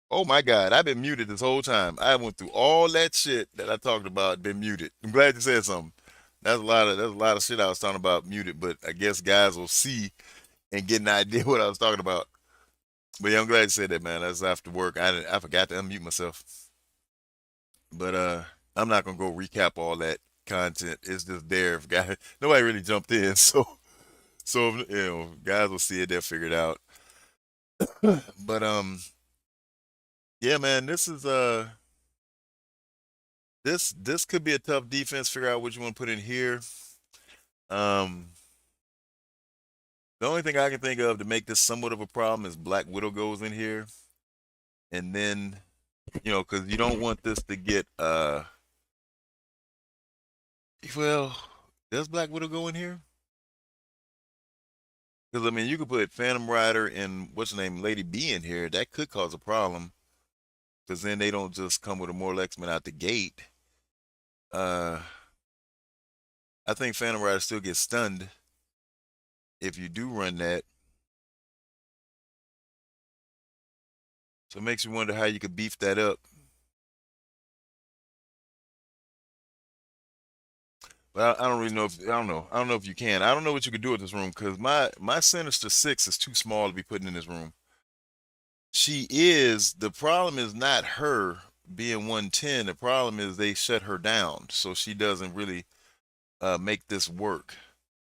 Oh my God, I've been muted this whole time. I went through all that shit that I talked about, been muted. I'm glad you said something. That's a lot of shit I was talking about muted, but I guess guys will see and get an idea what I was talking about. But yeah, I'm glad you said that, man. That's after work. I forgot to unmute myself. But I'm not gonna go recap all that content. It's just there. If guys, nobody really jumped in, so guys will see it. They'll figure it out. But yeah, man, this could be a tough defense. Figure out what you want to put in here. Um, the only thing I can think of to make this somewhat of a problem is Black Widow goes in here, and then because you don't want this to get well, does Black Widow go in here? Because I mean, you could put Phantom Rider and what's her name, Lady B in here. That could cause a problem because then they don't just come with a Mortal X-Men out the gate. Uh, I think Phantom Rider still gets stunned if you do run that. So it makes you wonder how you could beef that up. But I don't really know if I don't know. I don't know if you can. I don't know what you could do with this room because my Sinister Six is too small to be putting in this room. She is the problem is not her being 110. The problem is they shut her down, so she doesn't really make this work.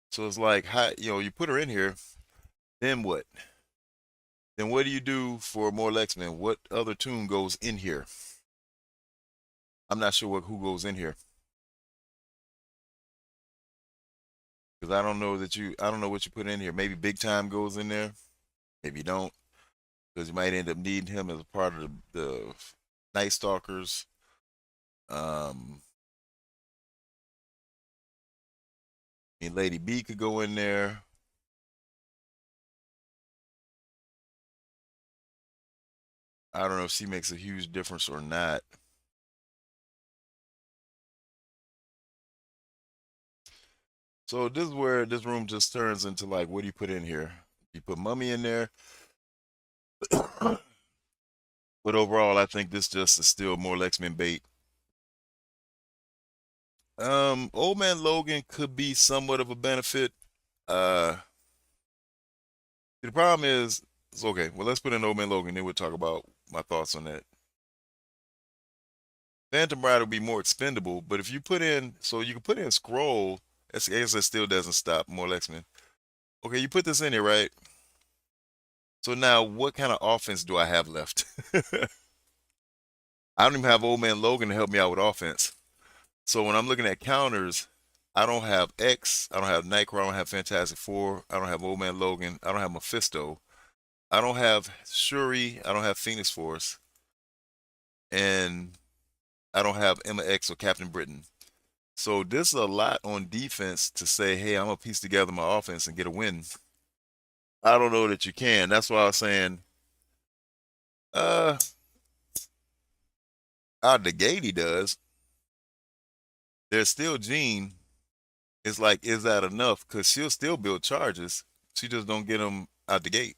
So it's like, how you put her in here, then what? Then what do you do for more Lexman? What other tune goes in here? I'm not sure who goes in here because I don't know what you put in here. Maybe Big Time goes in there. Maybe you don't because you might end up needing him as a part of the Night Stalkers. Um, I mean, Lady B could go in there. I don't know if she makes a huge difference or not. So this is where this room just turns into like, what do you put in here? You put Mummy in there, but overall, I think this just is still more Lexman bait. Old Man Logan could be somewhat of a benefit. Uh, the problem is, it's okay. Well, let's put in Old Man Logan, then we'll talk about my thoughts on that. Phantom Rider will be more expendable, but if you put in, so you can put in Scroll, I guess that still doesn't stop more Lexman. Okay, you put this in here, right? So now, what kind of offense do I have left? I don't even have Old Man Logan to help me out with offense. So when I'm looking at counters, I don't have X, I don't have Nightcrawler, I don't have Fantastic Four, I don't have Old Man Logan, I don't have Mephisto, I don't have Shuri, I don't have Phoenix Force, and I don't have Emma X or Captain Britain. So this is a lot on defense to say, hey, I'm gonna piece together my offense and get a win. I don't know that you can. That's why I was saying, uh, out the gate he does. There's still Jean. It's like, is that enough? Because she'll still build charges. She just don't get them out the gate.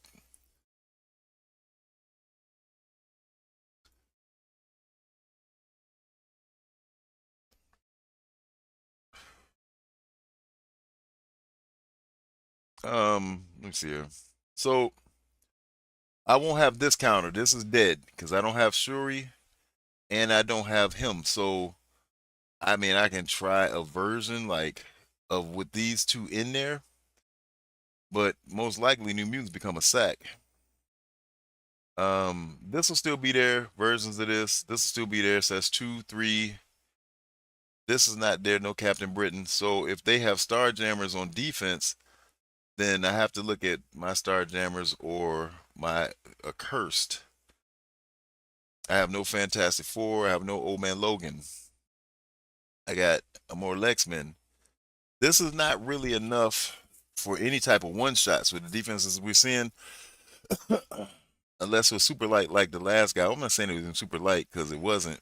Let me see here. So I won't have this counter. This is dead because I don't have Shuri and I don't have him. So I mean, I can try a version like of with these two in there, but most likely New Mutants become a sack. This will still be there. Versions of this will still be there. So that's two, three. This is not there. No Captain Britain. So if they have Star Jammers on defense, then I have to look at my Star Jammers or my accursed. I have no Fantastic Four. I have no Old Man Logan. I got a more Lexman. This is not really enough for any type of one shots with the defenses we're seeing, unless it was super light like the last guy. I'm not saying it was super light because it wasn't,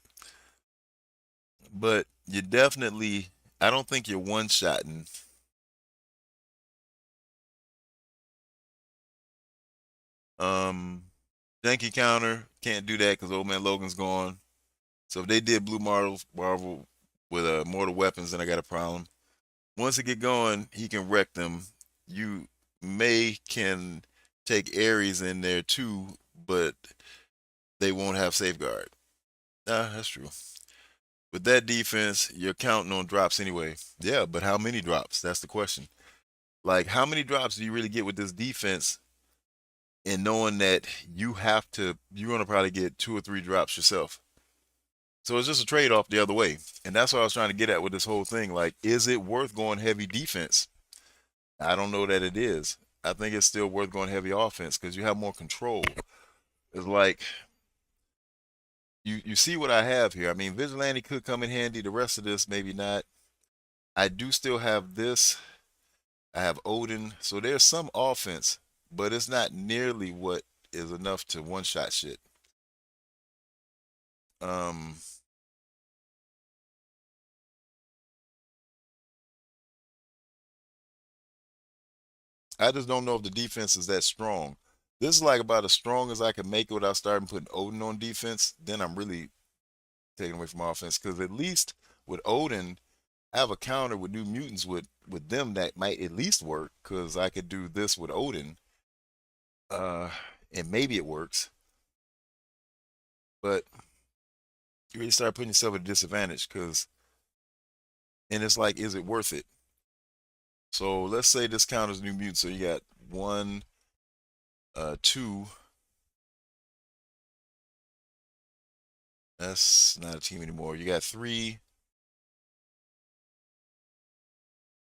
but you definitely. I don't think you're one shotting. Um, Janky counter, can't do that because old man Logan's gone. So if they did Blue Marvel with mortal weapons, then I got a problem. Once it get going, he can wreck them. You may can take Ares in there too, but they won't have safeguard. Nah, that's true. With that defense, you're counting on drops anyway. Yeah, but how many drops? That's the question. Like, how many drops do you really get with this defense? And knowing that you're gonna probably get 2 or 3 drops yourself. So it's just a trade off the other way. And that's what I was trying to get at with this whole thing. Like, is it worth going heavy defense? I don't know that it is. I think it's still worth going heavy offense because you have more control. It's like you see what I have here. I mean, Vigilante could come in handy. The rest of this, maybe not. I do still have this. I have Odin. So there's some offense, but it's not nearly what is enough to one-shot shit. Um, I just don't know if the defense is that strong. This is like about as strong as I can make it without starting putting Odin on defense. Then I'm really taking away from offense because at least with Odin, I have a counter with New Mutants with them that might at least work because I could do this with Odin, uh, and maybe it works. But you really start putting yourself at a disadvantage because, and it's like, is it worth it? So let's say this counters New Mutants. So you got one, two. That's not a team anymore. You got three,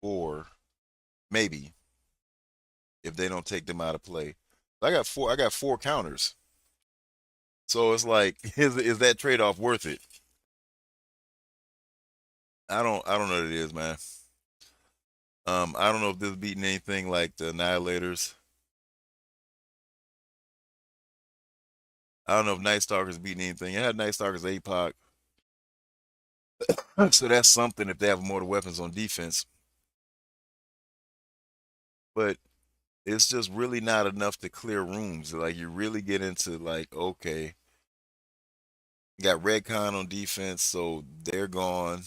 four, maybe if they don't take them out of play. I got four. I got 4 counters. So it's like, is that trade off worth it? I don't know what it is, man. I don't know if this is beating anything like the Annihilators. I don't know if Night Stalker's beating anything. It had Night Stalker's APOC. So that's something if they have more weapons on defense. But it's just really not enough to clear rooms. Like you really get into like, okay, you got Redcon on defense, so they're gone.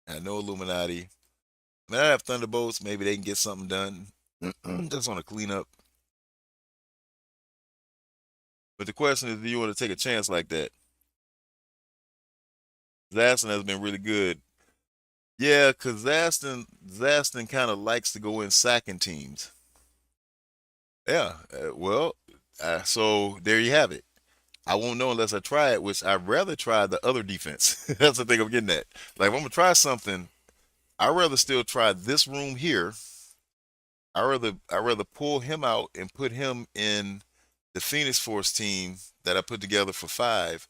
I know Illuminati. I mean, I have Thunderbolts. Maybe they can get something done. Just on a cleanup. But the question is, do you want to take a chance like that? Zastin has been really good. Yeah, because Zastin kind of likes to go in sacking teams. Yeah, well, so there you have it. I won't know unless I try it, which I'd rather try the other defense. That's the thing I'm getting at. Like, if I'm gonna try something, I'd rather still try this room here. I rather pull him out and put him in the Phoenix Force team that I put together for 5,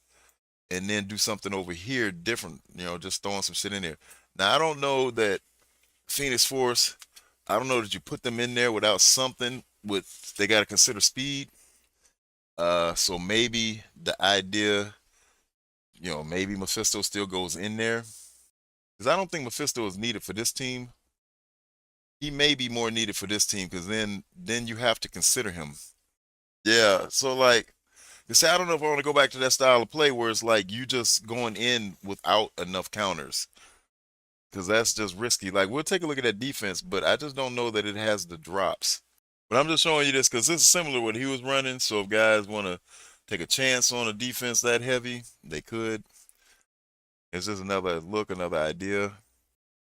and then do something over here different. Just throwing some shit in there. Now I don't know that Phoenix Force. I don't know that you put them in there without something. With they got to consider speed. So maybe the idea, maybe Mephisto still goes in there because I don't think Mephisto is needed for this team. He may be more needed for this team because then you have to consider him. Yeah. So like, you say I don't know if I want to go back to that style of play where it's like you just going in without enough counters because that's just risky. Like we'll take a look at that defense, but I just don't know that it has the drops. But I'm just showing you this because this is similar to what he was running. So if guys want to take a chance on a defense that heavy, they could. It's just another look, another idea.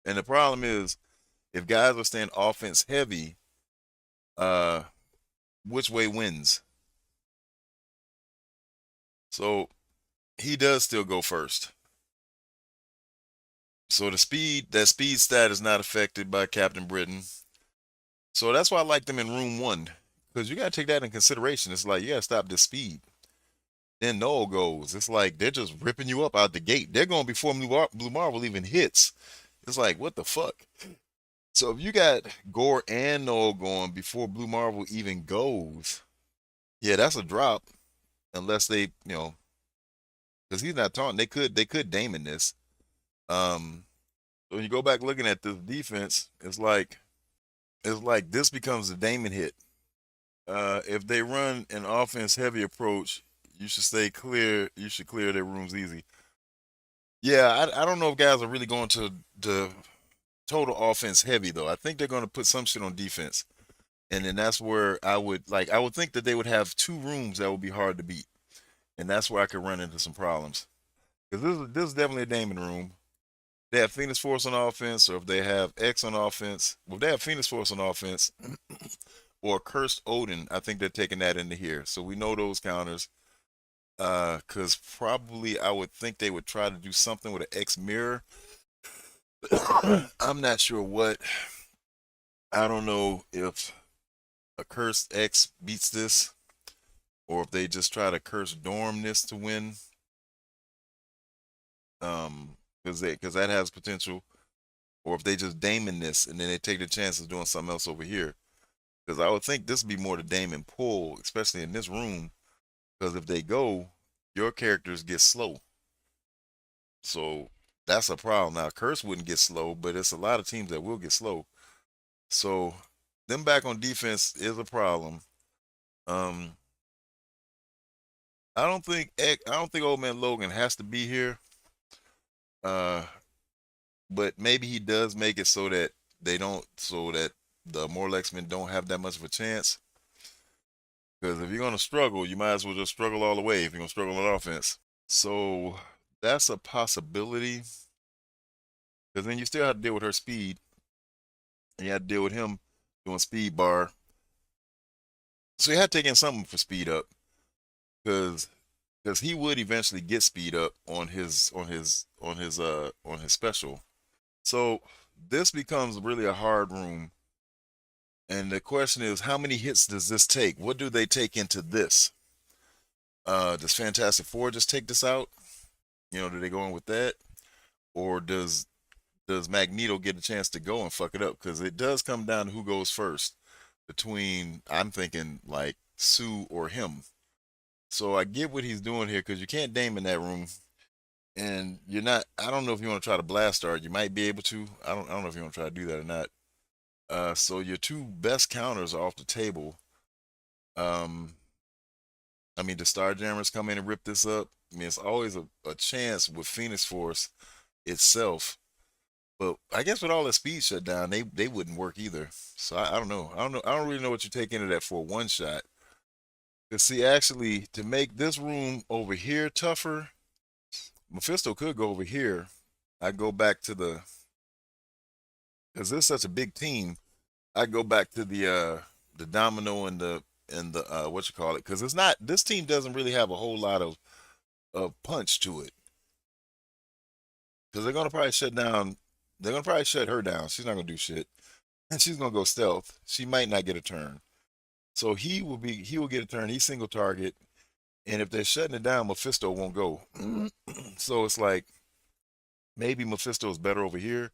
And the problem is, if guys are staying offense heavy, uh, which way wins? So he does still go first. So that speed stat is not affected by Captain Britain. So that's why I like them in room 1. Because you gotta take that in consideration. It's like you gotta stop this speed. Then Noel goes. It's like they're just ripping you up out the gate. They're going before Blue Marvel even hits. It's like, what the fuck? So if you got Gore and Noel going before Blue Marvel even goes, yeah, that's a drop. Unless they, because he's not taunting. They could Damon this. So when you go back looking at this defense, it's like this becomes a Damon hit. If they run an offense heavy approach, You should stay clear. You should clear their rooms easy. Yeah, I don't know if guys are really going to the total offense heavy though. I think they're going to put some shit on defense, and then that's where I would think that they would have two rooms that would be hard to beat, and that's where I could run into some problems. Because this is definitely a Damon room. They have Phoenix Force on offense, or if they have X on offense, well, if they have Phoenix Force on offense, or Cursed Odin, I think they're taking that into here. So we know those counters. Because probably I would think they would try to do something with an X mirror. I'm not sure what. I don't know if a Cursed X beats this, or if they just try to Curse Dorm this to win. Because that has potential, or if they just Damon this and then they take the chance of doing something else over here. Because I would think this would be more the Damon pull, especially in this room. Because if they go, your characters get slow. So that's a problem. Now, Curse wouldn't get slow, but it's a lot of teams that will get slow. So them back on defense is a problem. Um, I don't think Old Man Logan has to be here. Uh, but maybe he does make it so that so that the Immortal X-Men don't have that much of a chance. Because if you're gonna struggle, you might as well just struggle all the way if you're gonna struggle on offense. So that's a possibility. Because then you still have to deal with her speed, and you have to deal with him doing speed bar. So you have to take in something for speed up, because he would eventually get speed up on his special. So this becomes really a hard room. And the question is, how many hits does this take? What do they take into this? Does Fantastic Four just take this out? You know, do they go in with that? Or does Magneto get a chance to go and fuck it up? Because it does come down to who goes first between, I'm thinking, like, Sue or him. So I get what he's doing here because you can't Dame in that room. And you're not, I don't know if you want to try to blast start. You might be able to. I don't know if you want to try to do that or not. So your two best counters are off the table. Um, I mean, the Starjammers come in and rip this up. I mean, it's always a chance with Phoenix Force itself. But I guess with all the speed shut down, they wouldn't work either. So I don't know. I don't know. I don't really know what you take into that for one shot. Cause see, actually, to make this room over here tougher, Mephisto could go over here. I go back to the because this is such a big team. I go back to the Domino and the what you call it, because it's not, this team doesn't really have a whole lot of punch to it, because they're gonna probably shut down. They're gonna probably shut her down. She's not gonna do shit, and she's gonna go stealth. She might not get a turn, so he will get a turn. He's single target, and if they're shutting it down, Mephisto won't go. So it's like maybe Mephisto is better over here.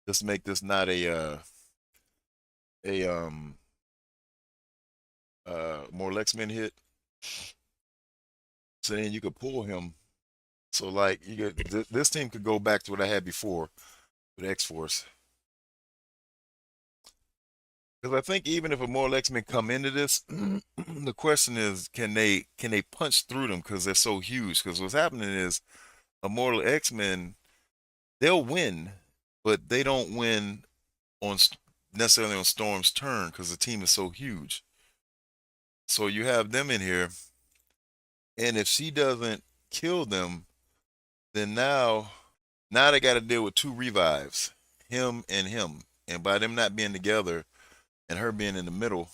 Just make this not a more Lexman hit. So then you could pull him. So like this team could go back to what I had before with X Force. Because I think even if a more X-Men come into this, the question is, can they punch through them because they're so huge? Because what's happening is Immortal X-Men, they'll win, but they don't win on necessarily on Storm's turn because the team is so huge. So you have them in here, and if she doesn't kill them, then now they got to deal with two revives, him and him, and by them not being together and her being in the middle,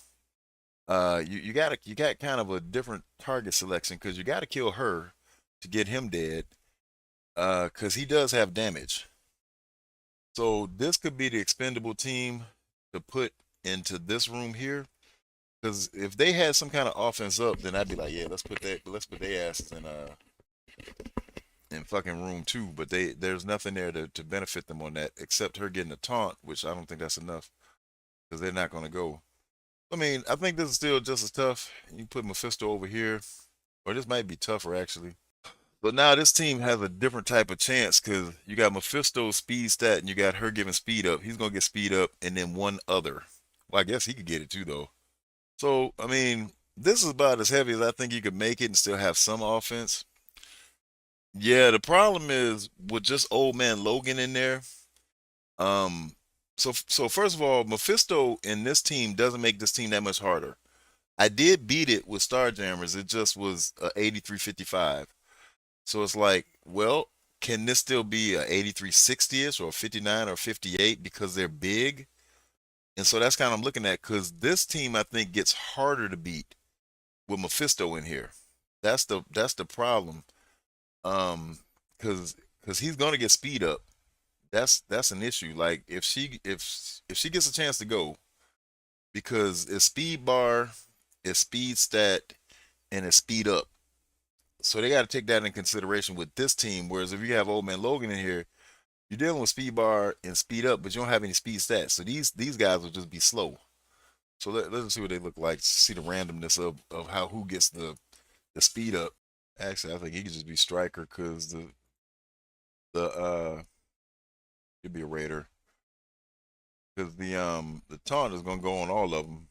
you got kind of a different target selection because you got to kill her to get him dead, because he does have damage. So this could be the expendable team to put into this room here. Because if they had some kind of offense up, then I'd be like, yeah, let's put their asses in fucking room two. But there's nothing there to benefit them on that except her getting a taunt, which I don't think that's enough because they're not gonna go. I mean, I think this is still just as tough. You put Mephisto over here, or this might be tougher actually. But now this team has a different type of chance because you got Mephisto's speed stat and you got her giving speed up. He's gonna get speed up and then one other. Well, I guess he could get it too though. So I mean, this is about as heavy as I think you could make it and still have some offense. Yeah, the problem is with just old man Logan in there. Um, so first of all, Mephisto in this team doesn't make this team that much harder. I did beat it with Starjammers. It just was a 8355. So it's like, well, can this still be a 8360ish or a 59 or 58 because they're big? And so that's kind of I'm looking at because this team I think gets harder to beat with Mephisto in here. That's the problem. Um, because he's gonna get speed up. That's an issue. Like if she gets a chance to go, because it's speed bar, it's speed stat, and it's speed up. So they got to take that in consideration with this team. Whereas if you have Old Man Logan in here, you're dealing with speed bar and speed up, but you don't have any speed stats. So these guys will just be slow. So let's see what they look like. See the randomness of how who gets the speed up. Actually, I think he could just be striker because the he'd be a raider because the taunt is gonna go on all of them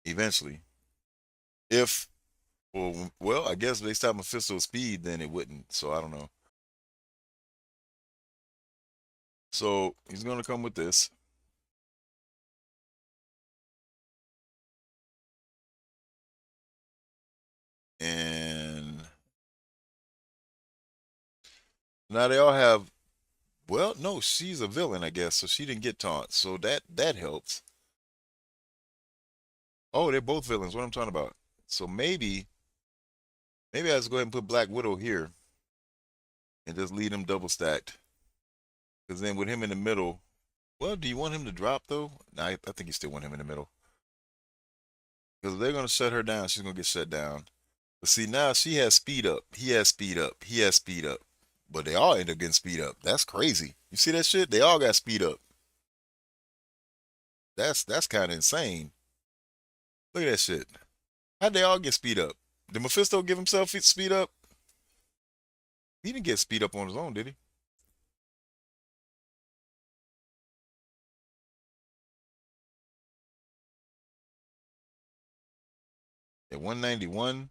eventually. If well, I guess if they stop Mephisto's speed, then it wouldn't. So I don't know. So he's gonna come with this, and now they all have. Well, no, she's a villain, I guess, so she didn't get taunt. So that helps. Oh, they're both villains. What I'm talking about. So maybe I just go ahead and put Black Widow here and just lead him double stacked. Because then with him in the middle, well, do you want him to drop though? Nah, I think you still want him in the middle. Because if they're gonna shut her down, she's gonna get shut down. But see, now she has speed up. He has speed up. He has speed up. But they all end up getting speed up. That's crazy. You see that shit? They all got speed up. That's kind of insane. Look at that shit. How'd they all get speed up? Did Mephisto give himself speed up? He didn't get speed up on his own, did he? At 191,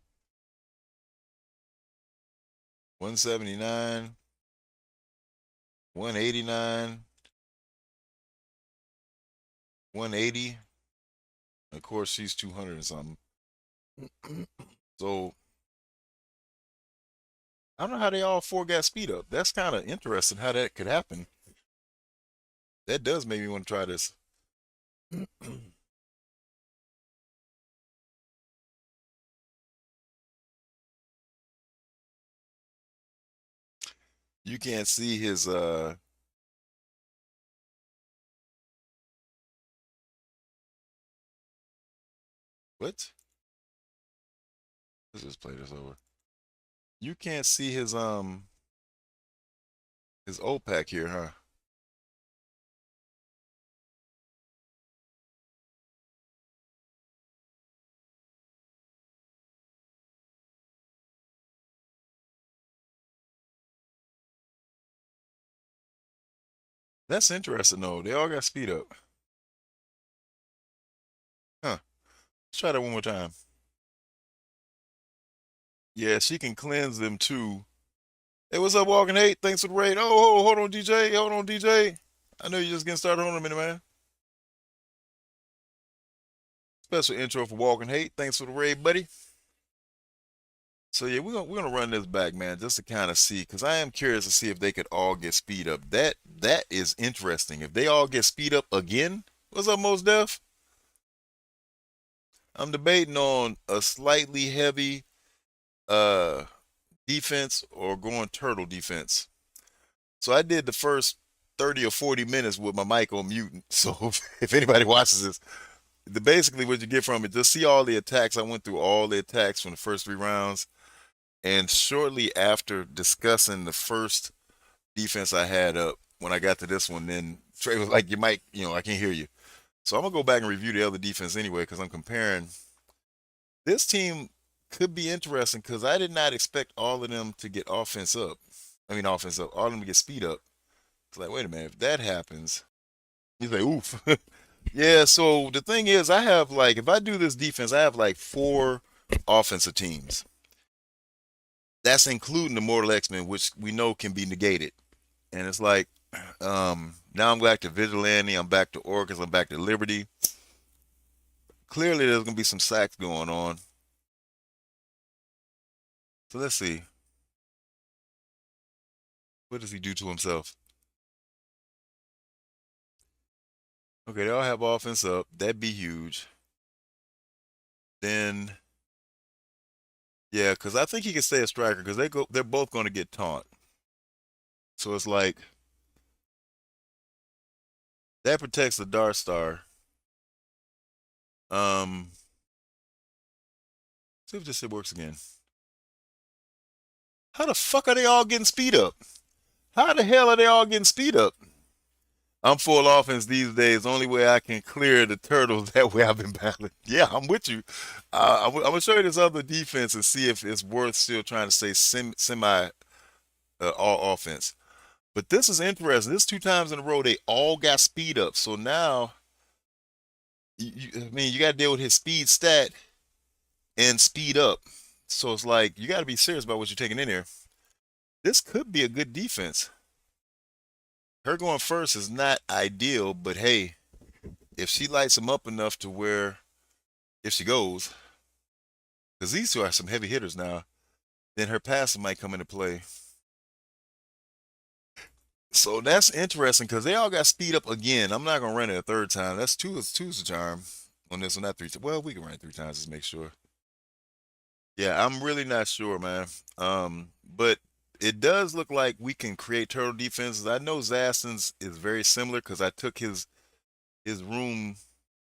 179, 189, 180. Of course, she's 200 and something. So I don't know how they all four got speed up. That's kind of interesting how that could happen. That does make me want to try this. You can't see his what? Let's just play this over. You can't see his OPAC here, huh? That's interesting though. They all got speed up. Huh. Let's try that one more time. Yeah, she can cleanse them too. Hey, what's up, Walking Hate? Thanks for the raid. Oh, hold on, DJ. Hold on, DJ. I know you're just getting started. Hold on a minute, man. Special intro for Walking Hate. Thanks for the raid, buddy. So yeah, we're gonna run this back, man, just to kind of see, because I am curious to see if they could all get speed up. That is interesting. If they all get speed up again, what's up, Most Def? I'm debating on a slightly heavy uh defense or going turtle defense. So I did the first 30 or 40 minutes with my mic on mute. So if anybody watches this, basically what you get from it, just see all the attacks. I went through all the attacks from the first 3 rounds. And shortly after discussing the first defense I had up, when I got to this one, then Trey was like, "You might, I can't hear you." So I'm gonna go back and review the other defense anyway, because I'm comparing. This team could be interesting because I did not expect all of them to get offense up. I mean, offense up. All of them to get speed up. It's like, wait a minute, if that happens, you say, "Oof." Yeah, so the thing is, I have like, if I do this defense, I have like four offensive teams. That's including the Mortal X-Men, which we know can be negated. And it's like, now I'm back to Vigilante, I'm back to Orcus, I'm back to Liberty. Clearly, there's gonna be some sacks going on. So let's see, what does he do to himself? Okay, they all have offense up. That'd be huge. Then, yeah, because I think he can stay a striker because they're both going to get taunt. So it's like that protects the Dark Star. Um, see if this shit works again. How the fuck are they all getting speed up? How the hell are they all getting speed up? I'm full offense these days. Only way I can clear the turtles that way I've been battling. Yeah, I'm with you. I'm gonna show you this other defense and see if it's worth still trying to stay semi all offense. But this is interesting. This two times in a row they all got speed up. So now, I mean, you got to deal with his speed stat and speed up. So it's like you got to be serious about what you're taking in there. This could be a good defense. Her going first is not ideal, but hey, if she lights him up enough to where if she goes, because these two are some heavy hitters now, then her passing might come into play. So that's interesting because they all got speed up again. I'm not gonna run it a third time. That's two. Two's a charm on this one, not three. Well, we can run it three times just make sure. Yeah, I'm really not sure, man. But it does look like we can create turtle defenses. I know Zastin's is very similar because I took his room,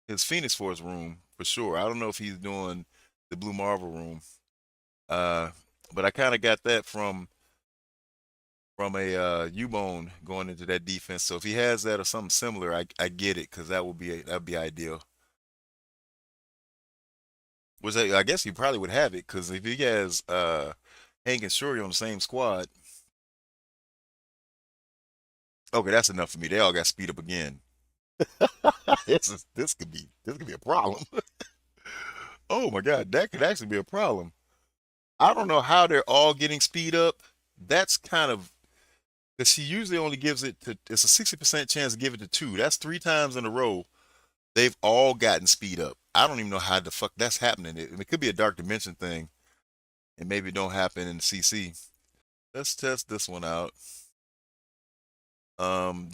his Phoenix Force room for sure. I don't know if he's doing the Blue Marvel room. Uh, but I kind of got that from a U-bone going into that defense. So if he has that or something similar, I get it because that'd be ideal. Which I guess he probably would have it because if he has Hank and Shuri on the same squad, okay, that's enough for me. They all got speed up again. This could be a problem. Oh my God, that could actually be a problem. I don't know how they're all getting speed up. That's kind of because she usually only gives it to. It's a 60% chance to give it to two. That's three times in a row. They've all gotten speed up. I don't even know how the fuck that's happening. It could be a dark dimension thing, and maybe it don't happen in CC. Let's test this one out.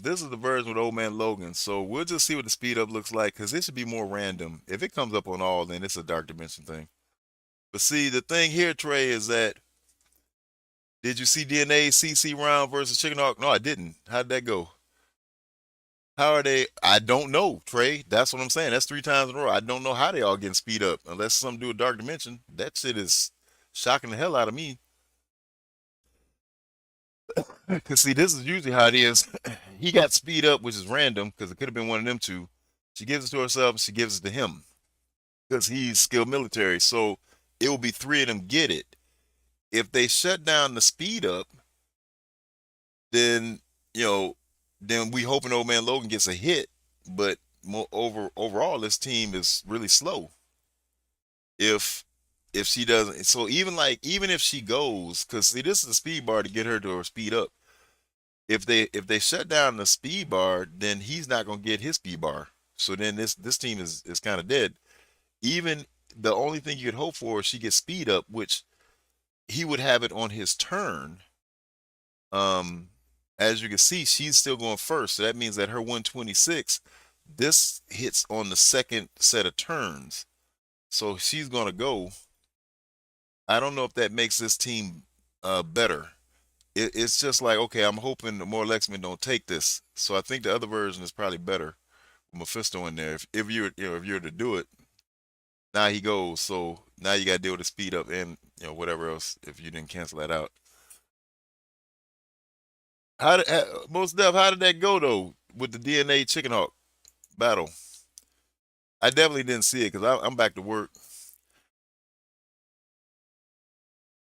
This is the version with Old Man Logan. So we'll just see what the speed up looks like because it should be more random. If it comes up on all, then it's a dark dimension thing. But see, the thing here, Trey, is that did you see DNA CC round versus Chicken Hawk? No, I didn't. How'd that go? How are they? I don't know, Trey. That's what I'm saying. That's three times in a row. I don't know how they all getting speed up unless it's something to do with dark dimension. That shit is shocking the hell out of me. Cause see, this is usually how it is. He got speed up, which is random because it could have been one of them two. She gives it to herself. She gives it to him because he's skilled military. So it will be three of them get it. If they shut down the speed up, then you know, then we hoping Old Man Logan gets a hit. But overall, this team is really slow. If she doesn't, so even if she goes, because see, this is the speed bar to get her to her speed up. If they shut down the speed bar, then he's not gonna get his speed bar. So then this team is kind of dead. Even the only thing you could hope for is she gets speed up, which he would have it on his turn. Um, as you can see, she's still going first. So that means that her 126, this hits on the second set of turns. So she's gonna go. I don't know if that makes this team better. It's just like, okay, I'm hoping the more Lexman don't take this. So I think the other version is probably better with Mephisto in there. If you're if you're to do it, now he goes. So now you got to deal with the speed up and whatever else if you didn't cancel that out. Most Def, how did that go though with the DNA Chicken Hawk battle? I definitely didn't see it because I'm back to work.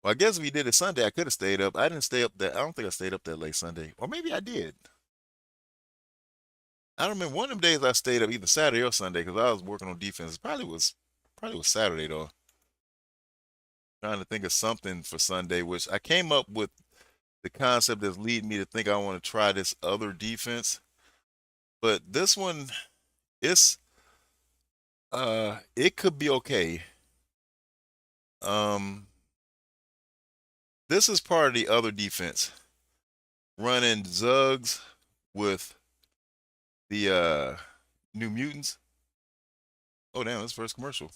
Well, I guess if he did it Sunday, I could have stayed up. I didn't stay up that. I don't think I stayed up that late Sunday, or maybe I did. I don't remember one of them days I stayed up either Saturday or Sunday because I was working on defense. Probably was Saturday though. Trying to think of something for Sunday, which I came up with the concept that's leading me to think I want to try this other defense. But this one, it's it could be okay. Um, this is part of the other defense, running Zugs with the New Mutants. Oh damn, this first commercial.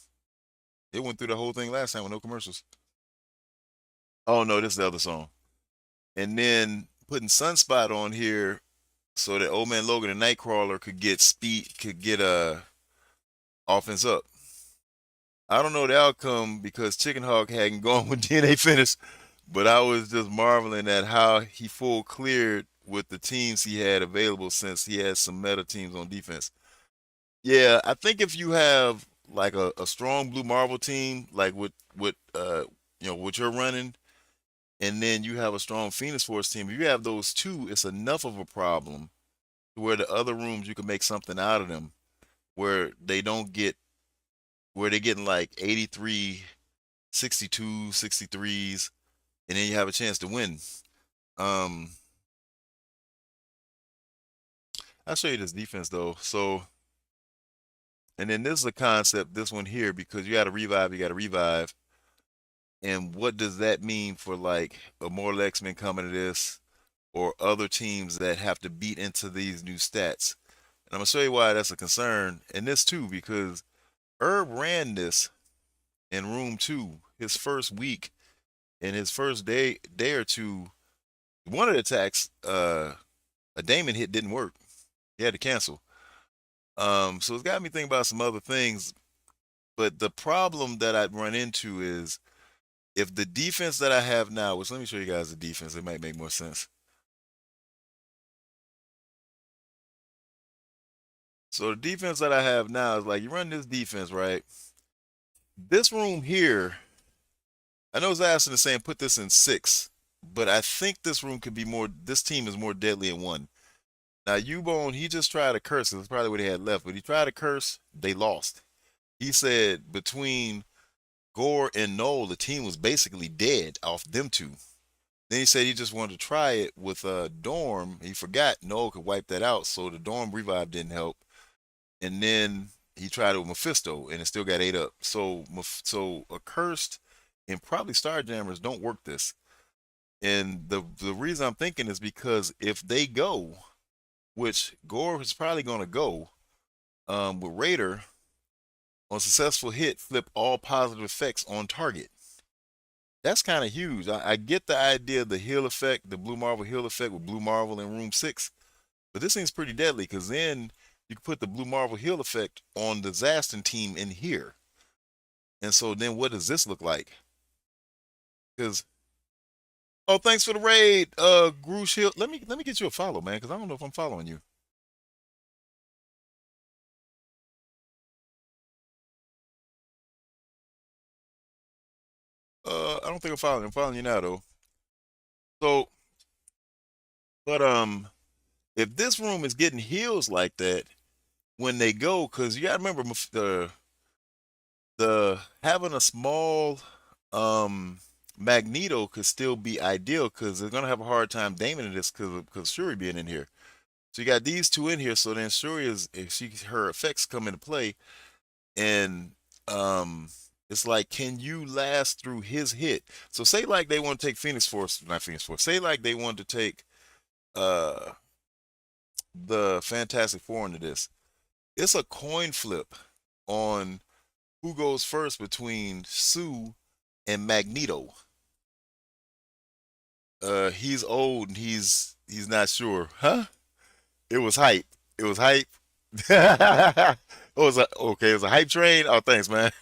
It went through the whole thing last time with no commercials. Oh no, this is the other song. And then putting Sunspot on here so that Old Man Logan and Nightcrawler could get speed, could get offense up. I don't know the outcome because Chicken Hawk hadn't gone when DNA finished, but I was just marveling at how he full cleared with the teams he had available since he had some meta teams on defense. Yeah, I think if you have like a strong Blue Marvel team, like what you're running, and then you have a strong Phoenix Force team, if you have those two, it's enough of a problem to where the other rooms you can make something out of them where they don't get where they're getting like 83, 62, 63s, and then you have a chance to win. Um, I'll show you this defense though. So, and then this is a concept, this one here, because you got to revive. And what does that mean for like Immortal X-Men coming to this or other teams that have to beat into these new stats? And I'm gonna show you why that's a concern. And this too, because Herb ran this in room two, his first week, in his first day or two, one of the attacks, a Damon hit didn't work. He had to cancel. So it's got me thinking about some other things. But the problem that I'd run into is if the defense that I have now, which let me show you guys the defense, it might make more sense. So the defense that I have now is like you run this defense, right? This room here, I know Zastin is saying put this in six, but I think this room could be more. This team is more deadly in one. Now Ubone, he just tried to curse. That's probably what he had left, but he tried to curse. They lost. He said between Gore and Noel, the team was basically dead off them two. Then he said he just wanted to try it with Dorm. He forgot Noel could wipe that out, so the Dorm revive didn't help. And then he tried it with Mephisto, and it still got ate up. So accursed and probably Starjammers don't work this. And the reason I'm thinking is because if they go, which Gore is probably going to go, with Raider on successful hit, flip all positive effects on target. That's kind of huge. I get the idea of the heal effect, the Blue Marvel heal effect with Blue Marvel in room six, but this thing's pretty deadly because then you can put the Blue Marvel heal effect on the Zastin team in here. And so then what does this look like? Because oh, thanks for the raid, Groosh Hill. Let me get you a follow, man, because I don't know if I'm following you. I don't think I'm following. I'm following you now though. So, but if this room is getting heals like that when they go, because you gotta remember the having a small Magneto could still be ideal because they're gonna have a hard time daming in this because Shuri being in here. So you got these two in here. So then Shuri is if she her effects come into play, and um it's like can you last through his hit? So say like they want to take Phoenix Force, not Phoenix Force. Say like they want to take uh the Fantastic Four into this. It's a coin flip on who goes first between Sue and Magneto. He's old and he's not sure. Huh? It was hype. It was hype. It was okay. It was a hype train. Oh, thanks, man.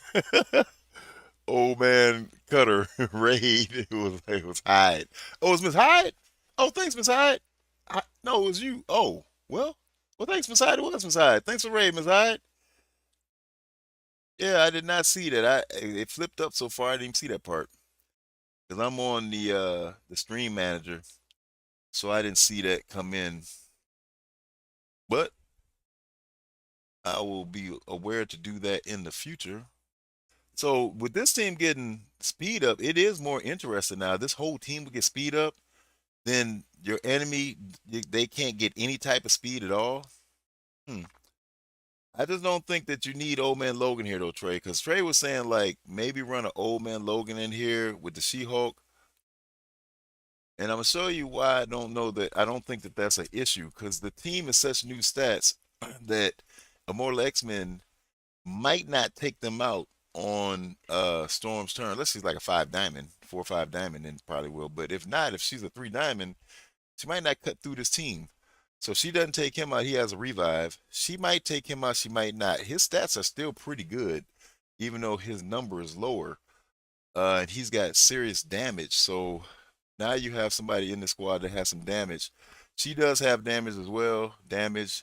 Old man Cutter raid. It was Hyde. Oh, it was Miss Hyde. Oh, thanks, Miss Hyde. No, it was you. Oh, well, thanks, Miss Hyde. It was Miss Hyde. Thanks for raid, Miss Hyde. Yeah, I did not see that. It flipped up so far. I didn't even see that part because I'm on the stream manager, so I didn't see that come in. But I will be aware to do that in the future. So with this team getting speed up, it is more interesting now. This whole team will get speed up, then your enemy they can't get any type of speed at all. Hmm. I just don't think that you need old man Logan here though, Trey, because Trey was saying like maybe run an old man Logan in here with the She-Hulk, and I'm gonna show you why I don't know that. I don't think that that's an issue because the team is such new stats that Immortal X-Men might not take them out on Storm's turn. Let's see, like a 5 diamond, 4 or 5 diamond, then probably will. But if not, if she's a 3 diamond, she might not cut through this team. So if she doesn't take him out, he has a revive. She might take him out, she might not. His stats are still pretty good, even though his number is lower. And he's got serious damage. So now you have somebody in the squad that has some damage. She does have damage as well. Damage.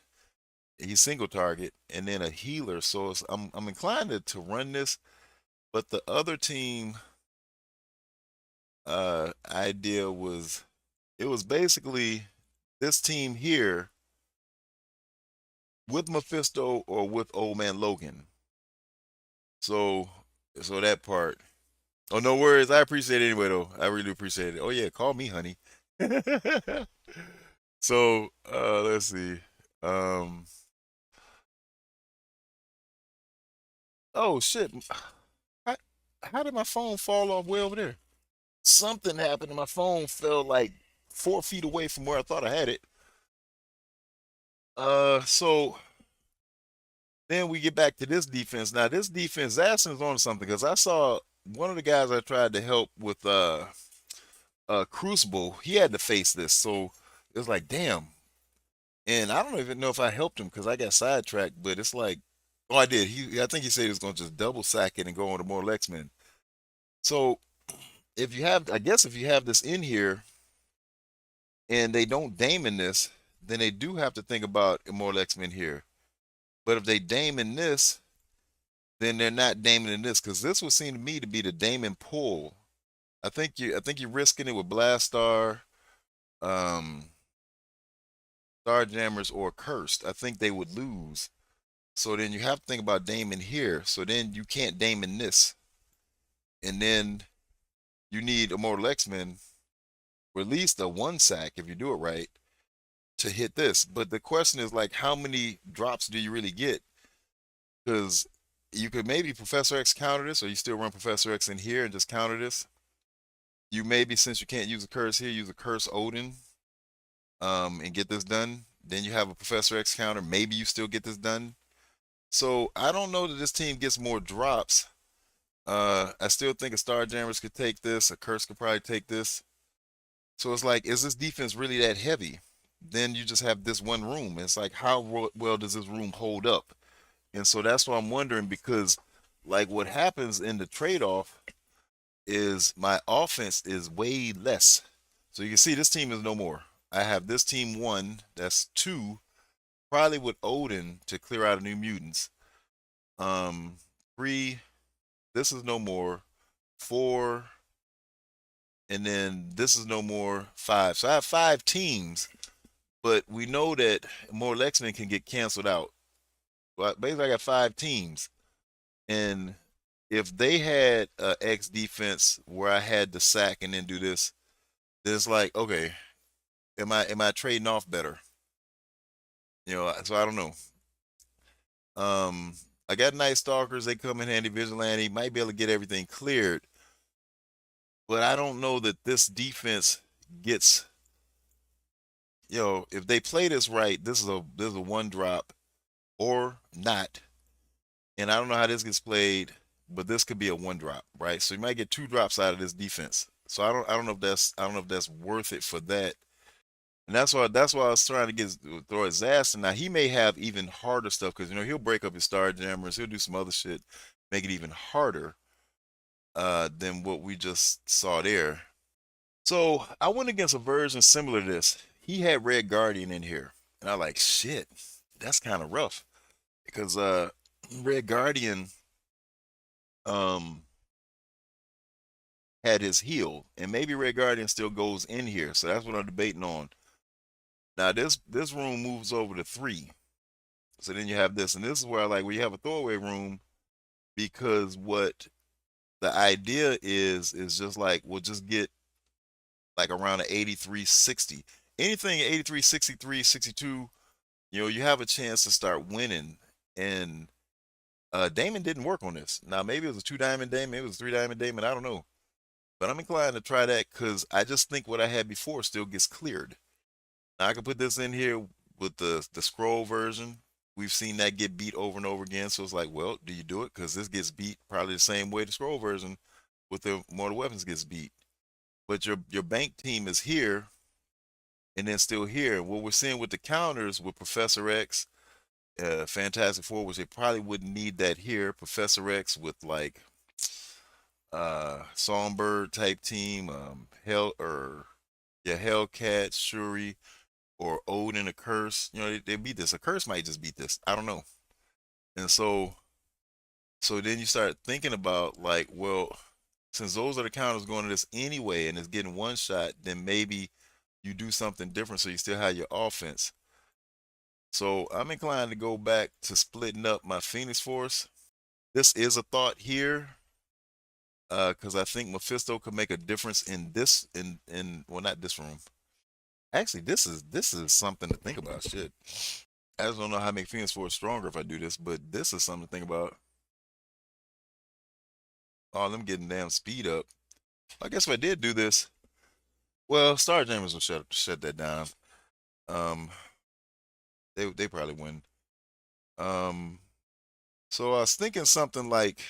He's single target, and then a healer. So I'm inclined to run this, but the other team idea was it was basically this team here with Mephisto or with Old Man Logan. So that part. Oh, no worries. I appreciate it anyway though. I really appreciate it. Oh yeah, call me honey. So let's see. Um oh shit. How, how did my phone fall off way over there? Something happened and my phone fell like 4 feet away from where I thought I had it. So then we get back to this defense. Now this defense, Zassin's on something because I saw one of the guys I tried to help with Crucible. He had to face this, so it was like, damn. And I don't even know if I helped him because I got sidetracked. But it's like, oh, I did. I think he said he was going to just double sack it and go on to more X-Men. So if you have, I guess if you have this in here and they don't Damon this, then they do have to think about Immortal X-Men here. But if they Damon this, then they're not Damon in this because this would seem to me to be the Damon pull. I think you're risking it with Blast Star, um, Starjammers, or Cursed. I think they would lose. So then you have to think about Damon here. So then you can't Damon this, and then you need Immortal X-Men, or at least a one sack if you do it right, to hit this. But the question is like, how many drops do you really get? Because you could maybe Professor X counter this, or you still run Professor X in here and just counter this. You maybe, since you can't use a curse here, use a curse Odin, and get this done. Then you have a Professor X counter. Maybe you still get this done. So I don't know that this team gets more drops. I still think a Starjammers could take this. A curse could probably take this. So it's like, is this defense really that heavy? Then you just have this one room. It's like, how well does this room hold up? And so that's what I'm wondering because, like, what happens in the trade-off is my offense is way less. So you can see this team is no more. I have this team one, that's two, probably with Odin to clear out a New Mutants. Three, this is no more. Four, and then this is no more. Five. So I have 5 teams, but we know that more X-Men can get canceled out. But basically, I got 5 teams, and if they had a X defense where I had to sack and then do this, then it's like, okay, am I trading off better? So I don't know. I got Night Stalkers, they come in handy. Vigilante might be able to get everything cleared, but I don't know that this defense gets. If they play this right, this is a one drop or not, and I don't know how this gets played, but this could be a one drop, right? So you might get 2 drops out of this defense. So I don't know if that's worth it for that. And that's why I was trying to throw his ass. And now he may have even harder stuff because he'll break up his Star Jammers, he'll do some other shit, make it even harder than what we just saw there. So I went against a version similar to this. He had Red Guardian in here, and I like shit. That's kind of rough because Red Guardian um had his heal, and maybe Red Guardian still goes in here. So that's what I'm debating on. Now this room moves over to 3. So then you have this, and this is where I like where you have a throwaway room because what the idea is just like we'll just get like around an 83-60. Anything 83, 63, 62, you have a chance to start winning. And Damon didn't work on this. Now maybe it was a two diamond Damon, maybe it was a three diamond Damon, I don't know. But I'm inclined to try that because I just think what I had before still gets cleared. Now I can put this in here with the scroll version. We've seen that get beat over and over again. So it's like, well, do you do it? Because this gets beat probably the same way the scroll version with the mortal weapons gets beat. But your bank team is here and then still here. What we're seeing with the counters with Professor X, Fantastic Four, which they probably wouldn't need that here. Professor X with like Songbird type team, Hell or yeah, Hellcat, Shuri, or Odin a Curse. They beat this. A Curse might just beat this. I don't know. And so then you start thinking about like, well, since those are the counters going to this anyway, and it's getting one shot, then maybe you do something different so you still have your offense. So I'm inclined to go back to splitting up my Phoenix Force. This is a thought here, because I think Mephisto could make a difference in this in well, not this room. Actually, this is something to think about. Shit. I just don't know how to make Phoenix Force stronger if I do this, but this is something to think about. Oh, them getting damn speed up. I guess if I did do this, well, Starjammers will shut that down. Um, they probably win. Um, so I was thinking something like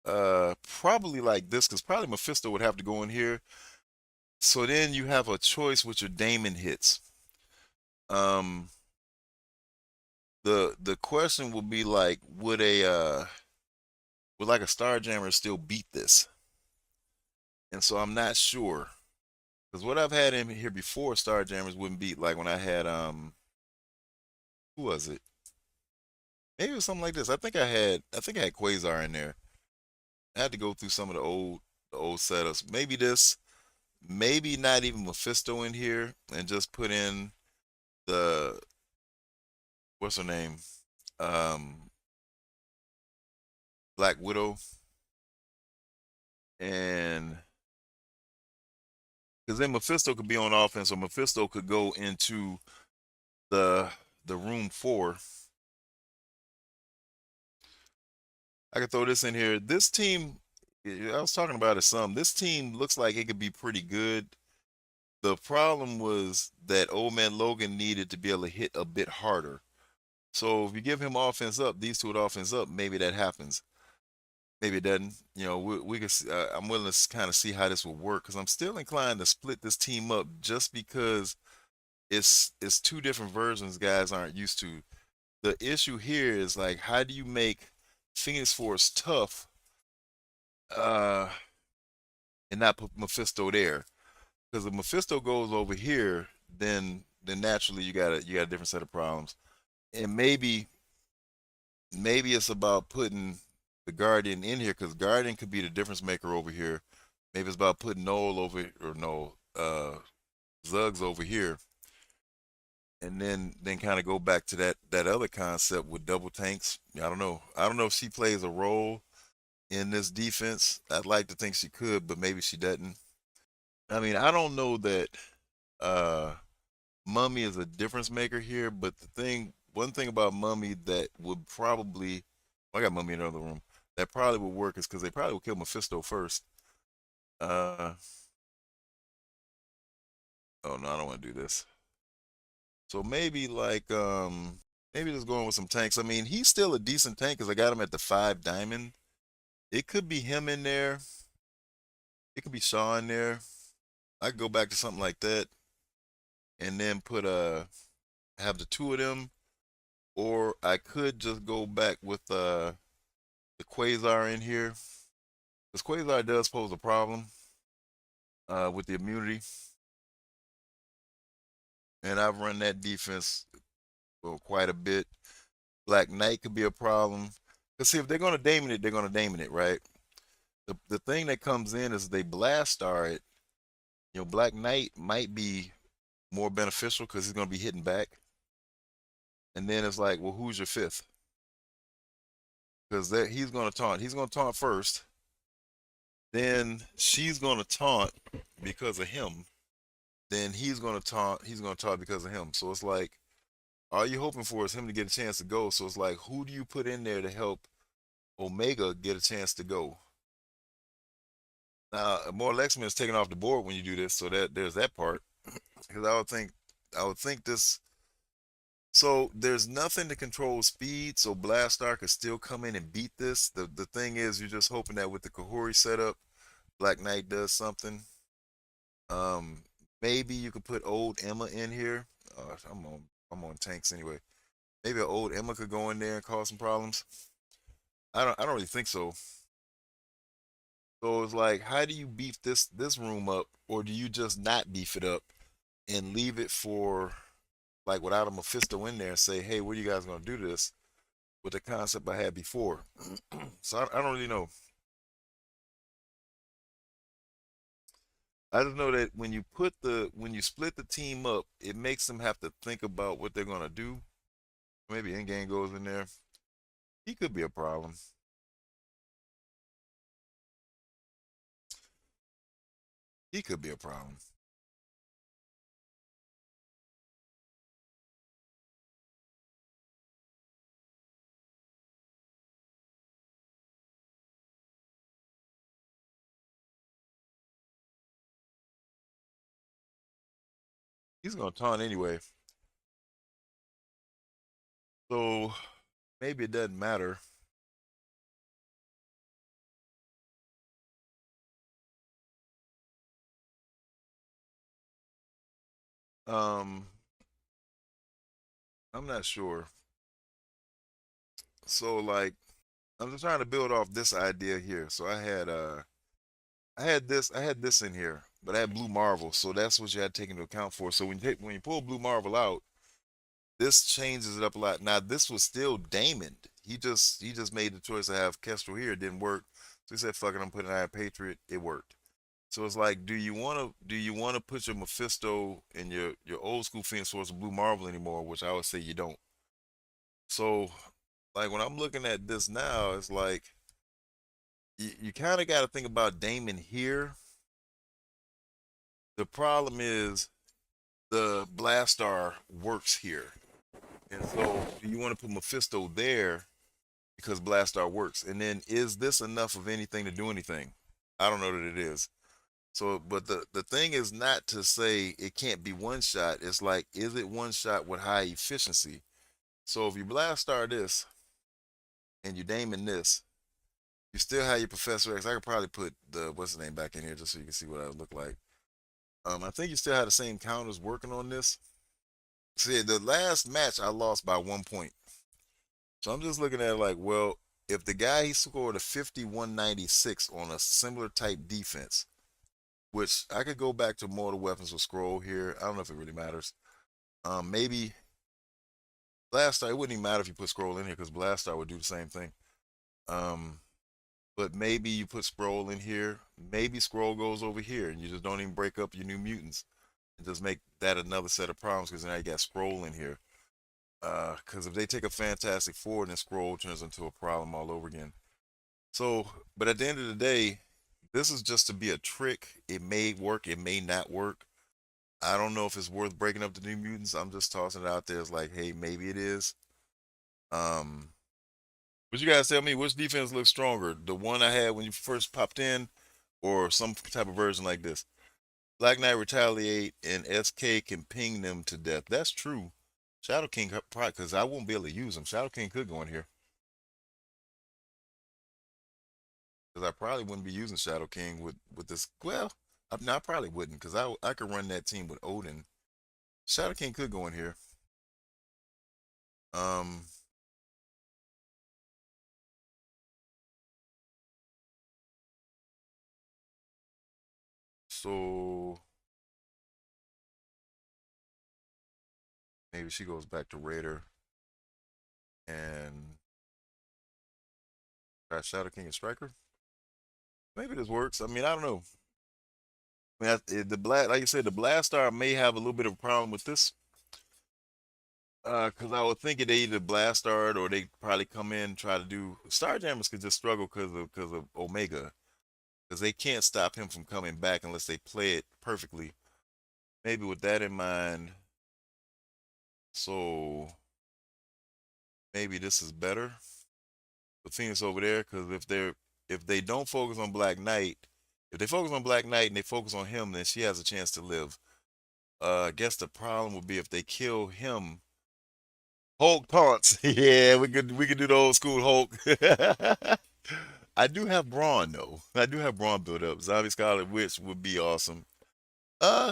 probably like this, because probably Mephisto would have to go in here. So then you have a choice with your Damon hits. Um, the question would be like, would like a Starjammer still beat this? And so I'm not sure. Because what I've had in here before, Starjammers wouldn't beat, like when I had who was it? Maybe it was something like this. I think I had Quasar in there. I had to go through some of the old setups. Maybe this, maybe not even Mephisto in here, and just put in the what's her name? Um Black Widow. And because then Mephisto could be on offense, or Mephisto could go into the the room four. I could throw this in here. This team, I was talking about it some. This team looks like it could be pretty good. The problem was that Old Man Logan needed to be able to hit a bit harder. So if you give him offense up, these two with offense up, maybe that happens. Maybe it doesn't. We could. I'm willing to kind of see how this will work because I'm still inclined to split this team up just because it's two different versions guys aren't used to. The issue here is like, how do you make Phoenix Force tough, uh, and not put Mephisto there? Because if Mephisto goes over here, then naturally you got a different set of problems. And maybe it's about putting the Guardian in here because Guardian could be the difference maker over here. Maybe it's about putting Noel over or no Zugs over here, and then kind of go back to that other concept with double tanks. I don't know. I don't know if she plays a role in this defense. I'd like to think she could, but maybe she doesn't. I mean, I don't know that uh Mummy is a difference maker here, but one thing about Mummy that would probably, I got Mummy in another room, that probably would work is because they probably would kill Mephisto first. Uh, oh no, I don't want to do this. So maybe like, maybe just going with some tanks. I mean, he's still a decent tank because I got him at the 5 diamond. It could be him in there. It could be Shaw in there. I could go back to something like that and then put have the two of them, or I could just go back with the Quasar in here. Because Quasar does pose a problem with the immunity. And I've run that defense for quite a bit. Black Knight could be a problem. Because see, if they're going to Damon it, they're going to Damon it, right? The thing that comes in is they blast star it. Black Knight might be more beneficial because he's going to be hitting back. And then it's like, well, who's your fifth? Because he's gonna taunt. He's gonna taunt first. Then she's gonna taunt because of him. Then he's gonna taunt. He's gonna taunt because of him. So it's like all you hoping for is him to get a chance to go. So it's like, who do you put in there to help Omega get a chance to go? Now, more Lexman is taken off the board when you do this, so that there's that part. Because I would think this. So there's nothing to control speed, so Blastar could still come in and beat this. The thing is, you're just hoping that with the Kahori setup, Black Knight does something. Um, maybe you could put old Emma in here. I'm on tanks anyway. Maybe an old Emma could go in there and cause some problems. I don't really think so. So it's like, how do you beef this room up, or do you just not beef it up and leave it for like without a Mephisto in there and say, hey, what are you guys gonna do to this with the concept I had before? So I don't really know. I just know that when you split the team up, it makes them have to think about what they're gonna do. Maybe Endgame goes in there. He could be a problem. He could be a problem. He's gonna taunt anyway. So maybe it doesn't matter. Um, I'm not sure. So like I'm just trying to build off this idea here. So I had this in here, but I had Blue Marvel, so that's what you had to take into account for. So when you pull Blue Marvel out, this changes it up a lot. Now this was still Damon. He just made the choice to have Kestrel here. It didn't work. So he said, fuck it, I'm putting Iron Patriot. It worked. So it's like, do you wanna put your Mephisto and your old school Phoenix Force of Blue Marvel anymore? Which I would say you don't. So like when I'm looking at this now, it's like you kind of got to think about Damon here. The problem is the Blastar works here. And so do you want to put Mephisto there because Blastar works? And then is this enough of anything to do anything? I don't know that it is. So, but the thing is not to say it can't be one shot. It's like, is it one shot with high efficiency? So if you Blastar this and you Damon this, you still have your Professor X. I could probably put the what's the name back in here just so you can see what I look like. I think you still have the same counters working on this. See, the last match I lost by 1 point. So I'm just looking at it like, well, if the guy he scored a 5196 on a similar type defense, which I could go back to Mortal Weapons with Scroll here. I don't know if it really matters. Maybe Blastar, it wouldn't even matter if you put Scroll in here because Blastar would do the same thing. Um, but maybe you put Scroll in here. Maybe Scroll goes over here and you just don't even break up your New Mutants and just make that another set of problems because now you got Scroll in here. Because if they take a Fantastic Four, then Scroll turns into a problem all over again. So, but at the end of the day, this is just to be a trick. It may work, it may not work. I don't know if it's worth breaking up the New Mutants. I'm just tossing it out there as like, hey, maybe it is. Um, but you guys tell me which defense looks stronger, the one I had when you first popped in, or some type of version like this. Black Knight retaliate and SK can ping them to death. That's true. Shadow King probably because I won't be able to use him. Shadow King could go in here because I probably wouldn't be using Shadow King with this. Well, no, I probably wouldn't because I could run that team with Odin. Shadow King could go in here. Um, so maybe she goes back to Raider and try Shadow King and Striker. Maybe this works. I mean, I don't know. I mean, the blast, like you said, the Blastar may have a little bit of a problem with this Cause I would think they either blast start or they probably come in and try to do Starjammers could just struggle because of Omega. Because they can't stop him from coming back unless they play it perfectly. Maybe with that in mind, so maybe this is better. The Phoenix over there, because if they don't focus on Black Knight, if they focus on Black Knight and they focus on him, then she has a chance to live. I guess the problem would be if they kill him. Hulk taunts. Yeah, we could do the old school Hulk. I do have Braun though. I do have Braun built up. Zombie Scarlet Witch would be awesome.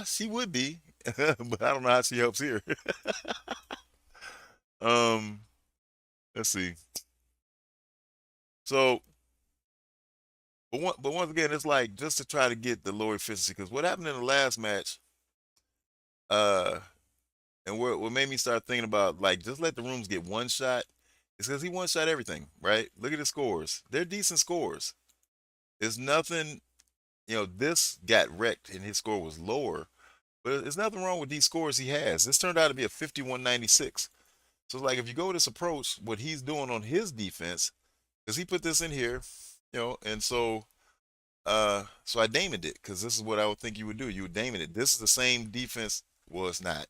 She would be, but I don't know how she helps here. Um, let's see. So, but once again, it's like just to try to get the lower efficiency. Because what happened in the last match, uh, and what made me start thinking about like just let the rooms get one shot, is because he one shot everything, right? Look at his scores; they're decent scores. There's nothing, this got wrecked and his score was lower, but there's nothing wrong with these scores he has. This turned out to be a 51.96. So like if you go with this approach, what he's doing on his defense, because he put this in here, and so I damoned it because this is what I would think you would do. You would damon it. This is the same defense. Well, it's not.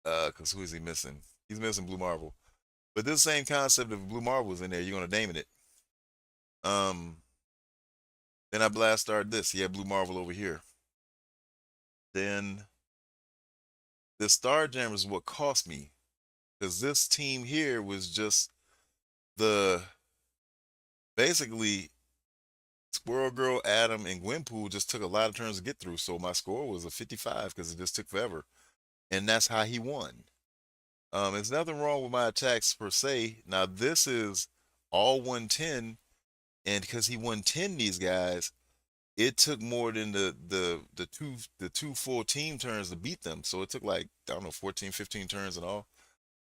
Because who is he missing? He's missing Blue Marvel. But this same concept of Blue Marvel is in there. You're gonna damon it. Um, then I blast start this. He had Blue Marvel over here. Then the Starjammer is what cost me because this team here was just the basically Squirrel Girl, Adam, and Gwenpool just took a lot of turns to get through. So my score was a 55 because it just took forever, and that's how he won. There's nothing wrong with my attacks per se. Now this is all 110, and because he 110 these guys, it took more than the two full team turns to beat them. So it took like I don't know 14, 15 turns and all.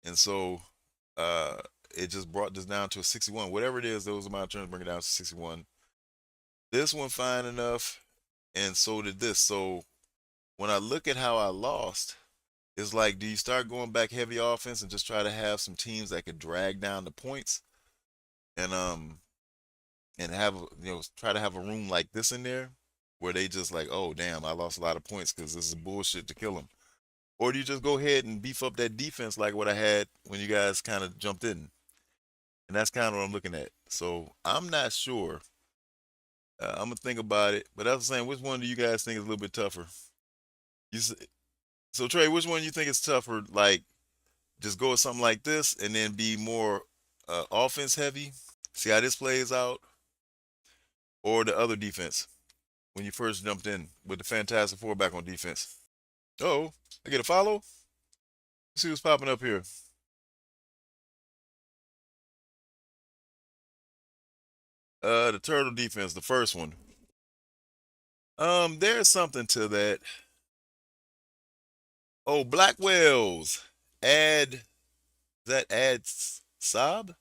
And so uh it just brought this down to a 61. Whatever it is, those amount of turns bring it down to 61. This one fine enough, and so did this. So when I look at how I lost, it's like, do you start going back heavy offense and just try to have some teams that could drag down the points and have try to have a room like this in there where they just like, oh damn, I lost a lot of points because this is bullshit to kill them. Or do you just go ahead and beef up that defense like what I had when you guys kind of jumped in? And that's kind of what I'm looking at. So I'm not sure. I'm gonna think about it. But I was saying, which one do you guys think is a little bit tougher? You s- so Trey, which one you think is tougher? Like just go with something like this and then be more offense heavy. See how this plays out, or the other defense when you first jumped in with the Fantastic Four back on defense. Oh, I get a follow. Let's see what's popping up here. The turtle defense, the first one. There's something to that. Oh, Black Whales. Add that adds Sob?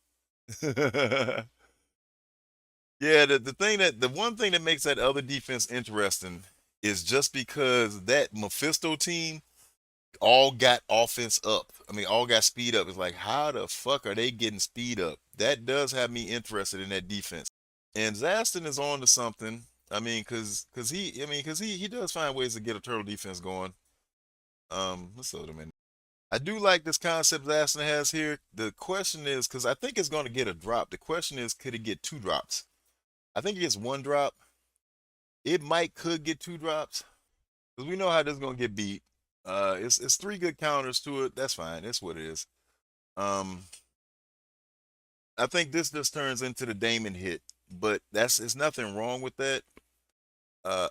Yeah, the one thing that makes that other defense interesting is just because that Mephisto team all got offense up. I mean, all got speed up. It's like, how the fuck are they getting speed up? That does have me interested in that defense. And Zaston is on to something. I mean, because he does find ways to get a turtle defense going. Let's load him in. I do like this concept Zaston has here. The question is, because I think it's going to get a drop. The question is, could it get two drops? I think it gets one drop. It could get two drops because we know how this is going to get beat. It's three good counters to it. That's fine. That's what it is. Um, I think this just turns into the Damon hit, but it's nothing wrong with that.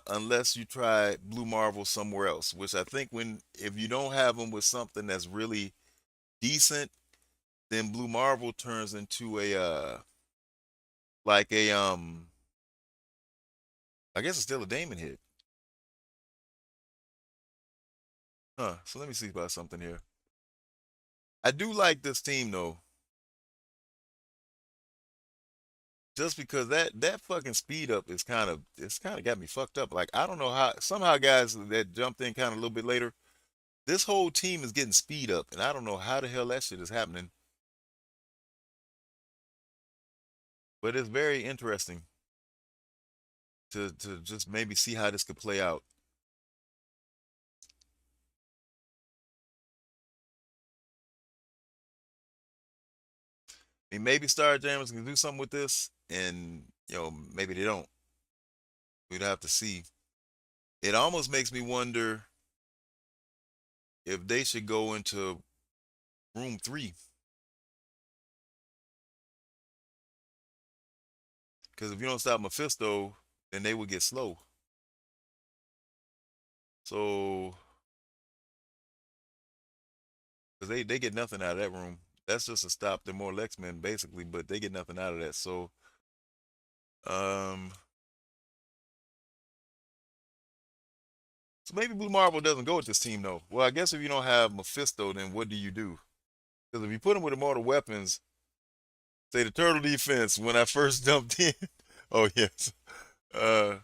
Unless you try Blue Marvel somewhere else, which I think if you don't have them with something that's really decent, then Blue Marvel turns into a like a I guess it's still a Damon hit. Huh. So let me see about something here. I do like this team though, just because that fucking speed up is it's kind of got me fucked up. Like I don't know how somehow guys that jumped in kind of a little bit later, This whole team is getting speed up, and I don't know how the hell that shit is happening. But it's very interesting to just maybe see how this could play out. I mean, maybe Starjammers can do something with this, and maybe they don't. We'd have to see. It almost makes me wonder if they should go into room 3, because if you don't stop Mephisto, then they would get slow. So, because they get nothing out of that room. That's just to stop the more X-Men, basically, but they get nothing out of that. So, um, so maybe Blue Marvel doesn't go with this team though. Well, I guess if you don't have Mephisto, then what do you do? Because if you put him with immortal weapons, say the turtle defense when I first jumped in. Oh yes. Uh,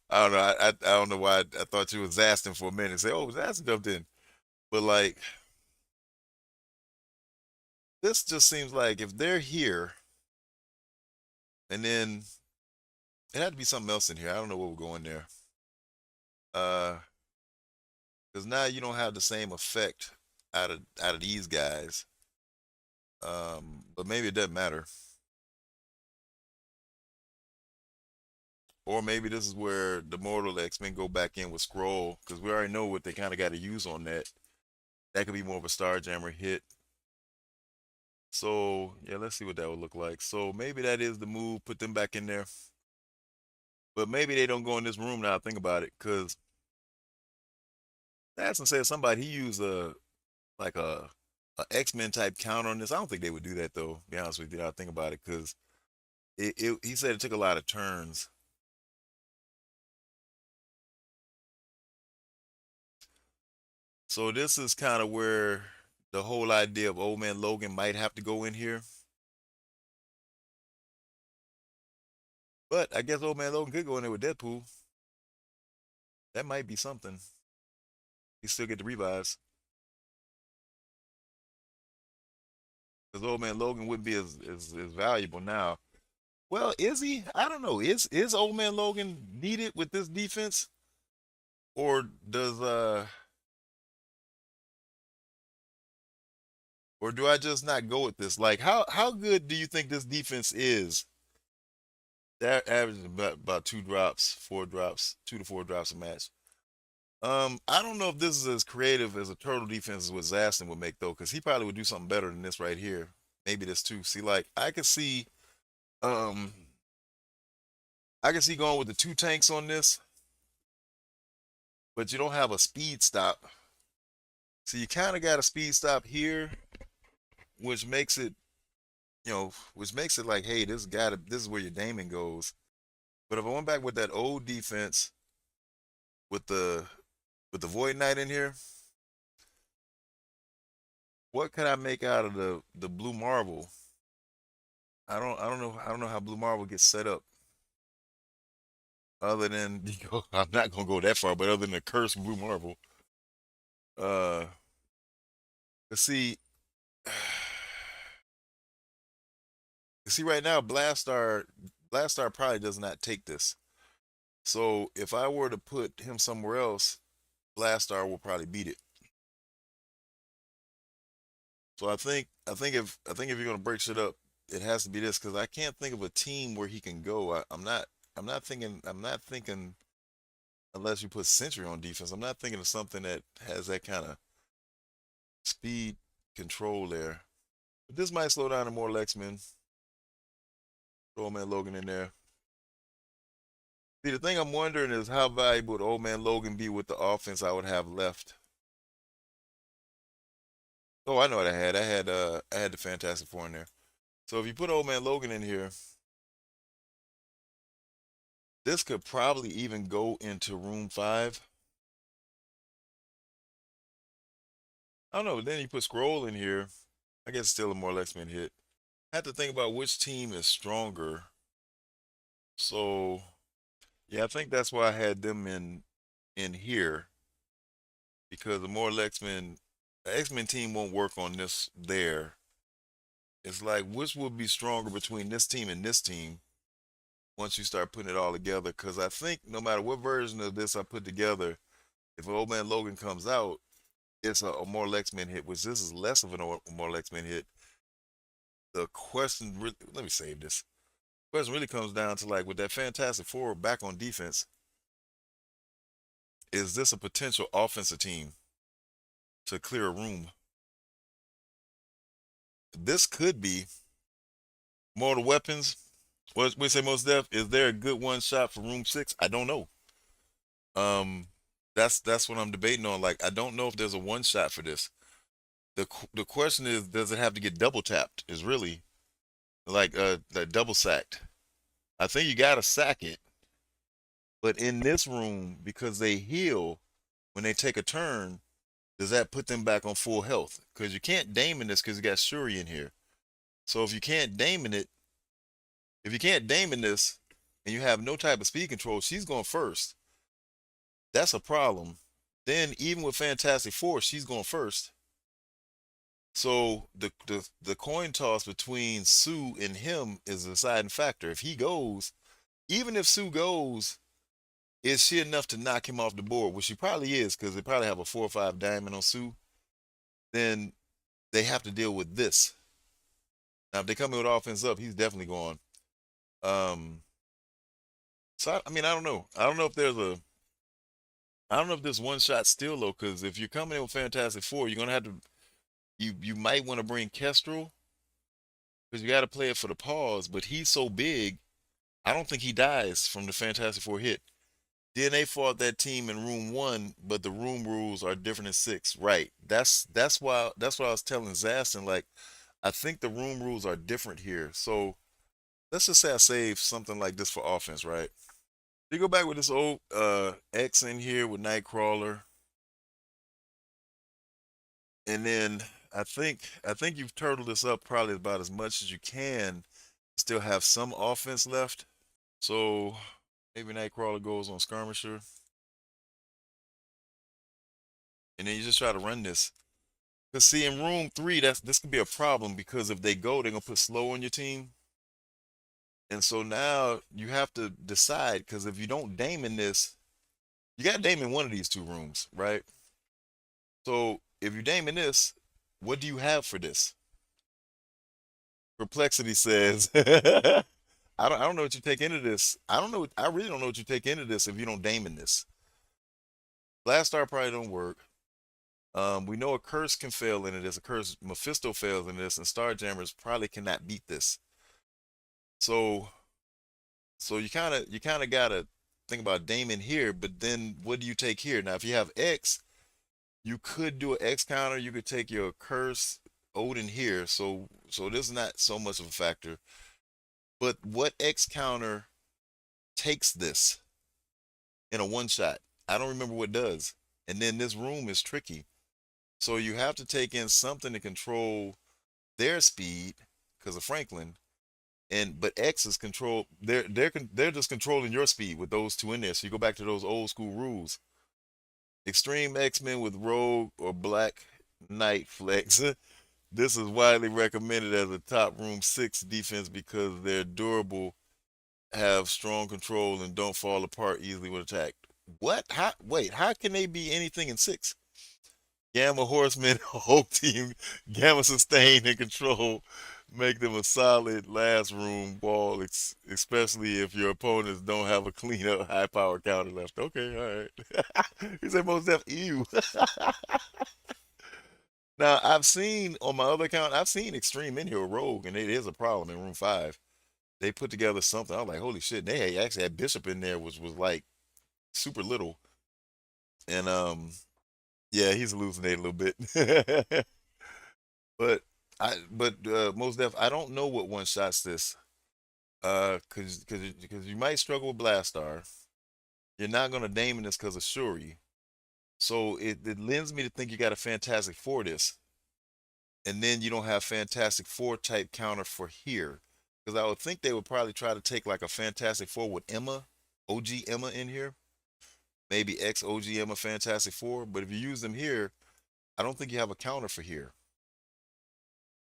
I don't know. I don't know why I thought you was asking for a minute. Say, oh, Zastin jumped in, but like this just seems like if they're here, and then it had to be something else in here. I don't know what we're going there. Uh, because now you don't have the same effect out of these guys. But maybe it doesn't matter. Or maybe this is where the Mortal X-Men go back in with Scroll, because we already know what they kind of got to use on that. That could be more of a Starjammer hit. So yeah, let's see what that would look like. So maybe that is the move. Put them back in there. But maybe they don't go in this room now. I think about it, because Assassin said somebody he used like a X-Men type counter on this. I don't think they would do that though. To be honest with you, I think about it, because he said it took a lot of turns. So this is kind of where the whole idea of Old Man Logan might have to go in here. But I guess Old Man Logan could go in there with Deadpool. That might be something. He still get the revives. Because Old Man Logan wouldn't be as valuable now. Well, is he? I don't know. Is Old Man Logan needed with this defense? Or does or do I just not go with this? Like how good do you think this defense is? That averages about 2 drops, 4 drops, 2 to 4 drops a match. I don't know if this is as creative as a turtle defense as what Zastin would make though, because he probably would do something better than this right here. Maybe this too. See, like um I can see going with the 2 tanks on this, but you don't have a speed stop. So you kind of got a speed stop here, which makes it, which makes it like, hey, this is where your Damon goes. But if I went back with that old defense with the Void Knight in here, what could I make out of the Blue Marvel? I don't know how Blue Marvel gets set up. Other than I'm not gonna go that far, but other than the curse Blue Marvel. Uh, let's see. See right now, Blastar probably does not take this. So if I were to put him somewhere else, Blastar will probably beat it. So I think if you're gonna break shit up, it has to be this, because I can't think of a team where he can go. I'm not thinking unless you put Sentry on defense. I'm not thinking of something that has that kind of speed control there. But this might slow down the more Lexman. Throw Old Man Logan in there. See, the thing I'm wondering is how valuable would Old Man Logan be with the offense I would have left. Oh, I know what I had. I had the Fantastic Four in there. So if you put Old Man Logan in here, this could probably even go into room 5. I don't know, but then you put Scroll in here. I guess it's still a more X-Men hit. I have to think about which team is stronger. So yeah, I think that's why I had them in here. because the more X-Men, the X-Men team won't work on this there. It's like which would be stronger between this team and this team once you start putting it all together. Because I think no matter what version of this I put together, if Old Man Logan comes out, it's a more X-Men hit, which this is less of an more X-Men hit. The question, really, let me save this. The question really comes down to like with that Fantastic Four back on defense, is this a potential offensive team to clear a room? This could be mortal weapons. What we say most def? Is there a good one shot for room six? I don't know. Um, that's what I'm debating on. Like, I don't know if there's a one shot for this. The question is, does it have to get double tapped? Is really like the double sacked. I think you gotta sack it, but in this room because they heal when they take a turn, does that put them back on full health? Because you can't Damon this because you got Shuri in here. So if you can't Damon it, if you can't Damon this, and you have no type of speed control, she's going first. That's a problem. Then even with Fantastic Four, she's going first. So the coin toss between Sue and him is a deciding factor. If he goes, even if Sue goes, is she enough to knock him off the board? Well, she probably is because they probably have a 4 or 5 diamond on Sue. Then they have to deal with this. Now, if they come in with offense up, he's definitely going. Um, so I mean, I don't know. I don't know if there's one shot still though, because if you're coming in with Fantastic Four, you're gonna have to. You might want to bring Kestrel because you got to play it for the pause. But he's so big, I don't think he dies from the Fantastic Four hit. Then they fought that team in room one, but the room rules are different in six. Right. That's why I was telling Zastin, like, I think the room rules are different here. So let's just say I save something like this for offense, right? You go back with this old X in here with Nightcrawler, and then I think you've turtled this up probably about as much as you can, still have some offense left. So maybe Nightcrawler goes on Skirmisher, and then you just try to run this. Cause see, in room three, this could be a problem because if they go, they're gonna put slow on your team, and so now you have to decide. Because if you don't Damon this, you got to Damon one of these two rooms, right? So if you Damon this, what do you have for this? Perplexity says, I don't know what you take into this. I don't know. I really don't know what you take into this if you don't Damon this. Blast Star probably don't work. We know a curse can fail into this. A curse Mephisto fails in this, and Starjammers probably cannot beat this. So you kind of gotta think about Damon here, but then what do you take here? Now, if you have X, you could do an X counter. You could take your curse Odin here. So this is not so much of a factor. But what X counter takes this in a one shot? I don't remember what does. And then this room is tricky. So you have to take in something to control their speed because of Franklin. And but X is control. They're just controlling your speed with those two in there. So you go back to those old school rules. Extreme X-Men with Rogue or Black Knight flex. This is widely recommended as a top room six defense because they're durable, have strong control, and don't fall apart easily when attacked. What? How? Wait, how can they be anything in six? Gamma Horseman, Hulk Team, Gamma Sustain and Control make them a solid last room wall, especially if your opponents don't have a clean up high power counter left. Okay, all right. He said most def ew. Now I've seen on my other account, I've seen Extreme in here with Rogue, and it is a problem in room five. They put together something. I was like, holy shit! Actually had Bishop in there, which was like super little, and yeah, he's hallucinating a little bit. But most def, I don't know what one shots this. Cause you might struggle with Blastar. You're not gonna Damon this because of Shuri. So it lends me to think you got a Fantastic Four this, and then you don't have Fantastic Four type counter for here. Because I would think they would probably try to take like a Fantastic Four with Emma, OG Emma in here. maybe X OGM or Fantastic Four. But if you use them here, I don't think you have a counter for here.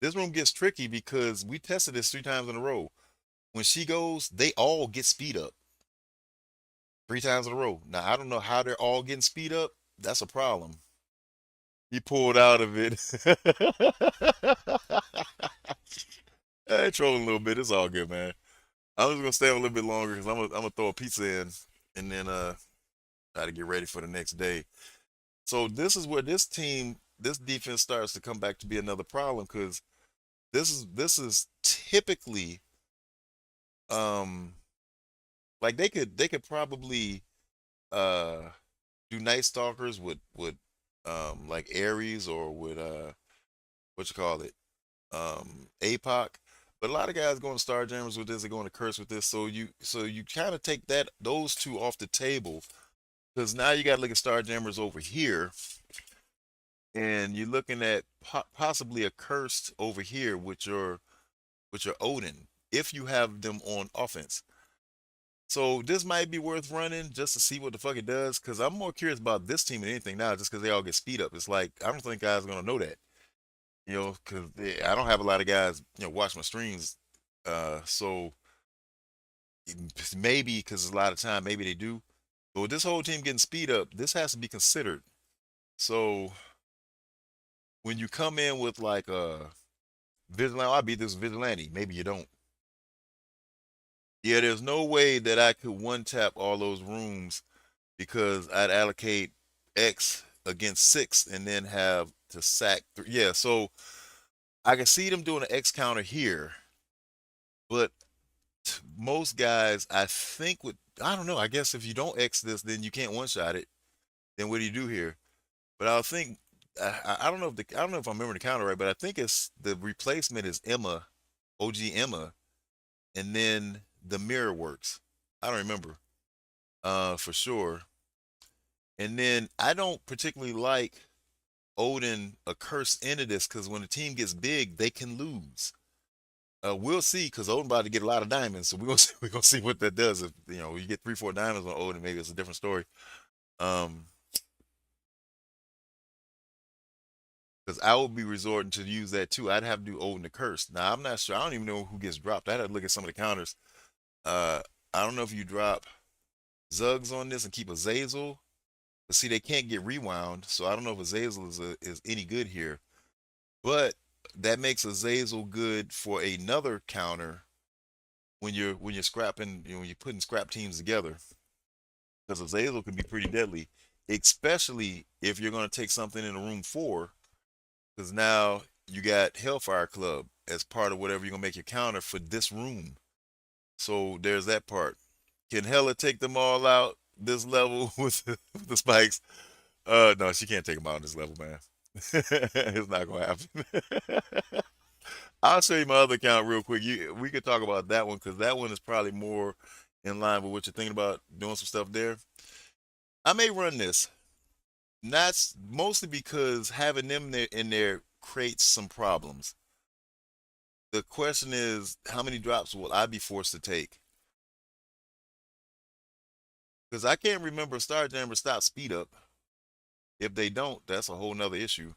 This room gets tricky because we tested this 3 times in a row. When she goes, they all get speed up 3 times in a row. Now I don't know how they're all getting speed up. That's a problem. He pulled out of it. I trolling a little bit. It's all good, man. I'm just gonna stay a little bit longer because I'm gonna throw a pizza in and then try to get ready for the next day. So this is where this defense starts to come back to be another problem because this is typically um like they could probably uh do Night Stalkers with like Ares or with what you call it APOC. But a lot of guys going to Starjammers with this, they're going to Curse with this. So you kind of take those two off the table because now you got to look at Starjammers over here, and you're looking at possibly a Cursed over here with your Odin if you have them on offense. So this might be worth running just to see what the fuck it does. Because I'm more curious about this team than anything now, just because they all get speed up. It's like I don't think guys are gonna know that, because I don't have a lot of guys, watch my streams. So maybe because a lot of time, maybe they do. But with this whole team getting speed up, this has to be considered. So when you come in with like a vigilante, I beat this vigilante. Maybe you don't. Yeah, there's no way that I could one tap all those rooms because I'd allocate X against six and then have to sack three. Yeah, so I can see them doing an X counter here, but most guys, I think, would. I don't know. I guess if you don't X this, then you can't one shot it. Then what do you do here? But I think I don't know if I don't know if I remember the counter right, but I think it's the replacement is Emma, OG Emma, and then the mirror works. I don't remember for sure. And then I don't particularly like Odin a curse into this because when the team gets big, they can lose. We'll see because Odin about to get a lot of diamonds, so we're gonna see, we're gonna see what that does. If you get 3, 4 diamonds on Odin, maybe it's a different story. Um, because I would be resorting to use that too. I'd have to do Odin the curse. Now I'm not sure. I don't even know who gets dropped. I'd have to look at some of the counters. Uh, I don't know if you drop Zugs on this and keep Azazel. But see, they can't get rewound, so I don't know if Azazel is any good here. But that makes Azazel good for another counter when you're scrapping, when you're putting scrap teams together, because Azazel can be pretty deadly, especially if you're going to take something in a room four, because now you got Hellfire Club as part of whatever you're gonna make your counter for this room. So there's that part. Can Hella take them all out this level with the spikes? No, she can't take them out on this level, man. It's not gonna happen. I'll show you my other account real quick. We could talk about that one because that one is probably more in line with what you're thinking about doing some stuff there. I may run this, not mostly because having them there in there creates some problems. The question is, how many drops will I be forced to take? Because I can't remember Starjammer stop speed up. If they don't, that's a whole nother issue.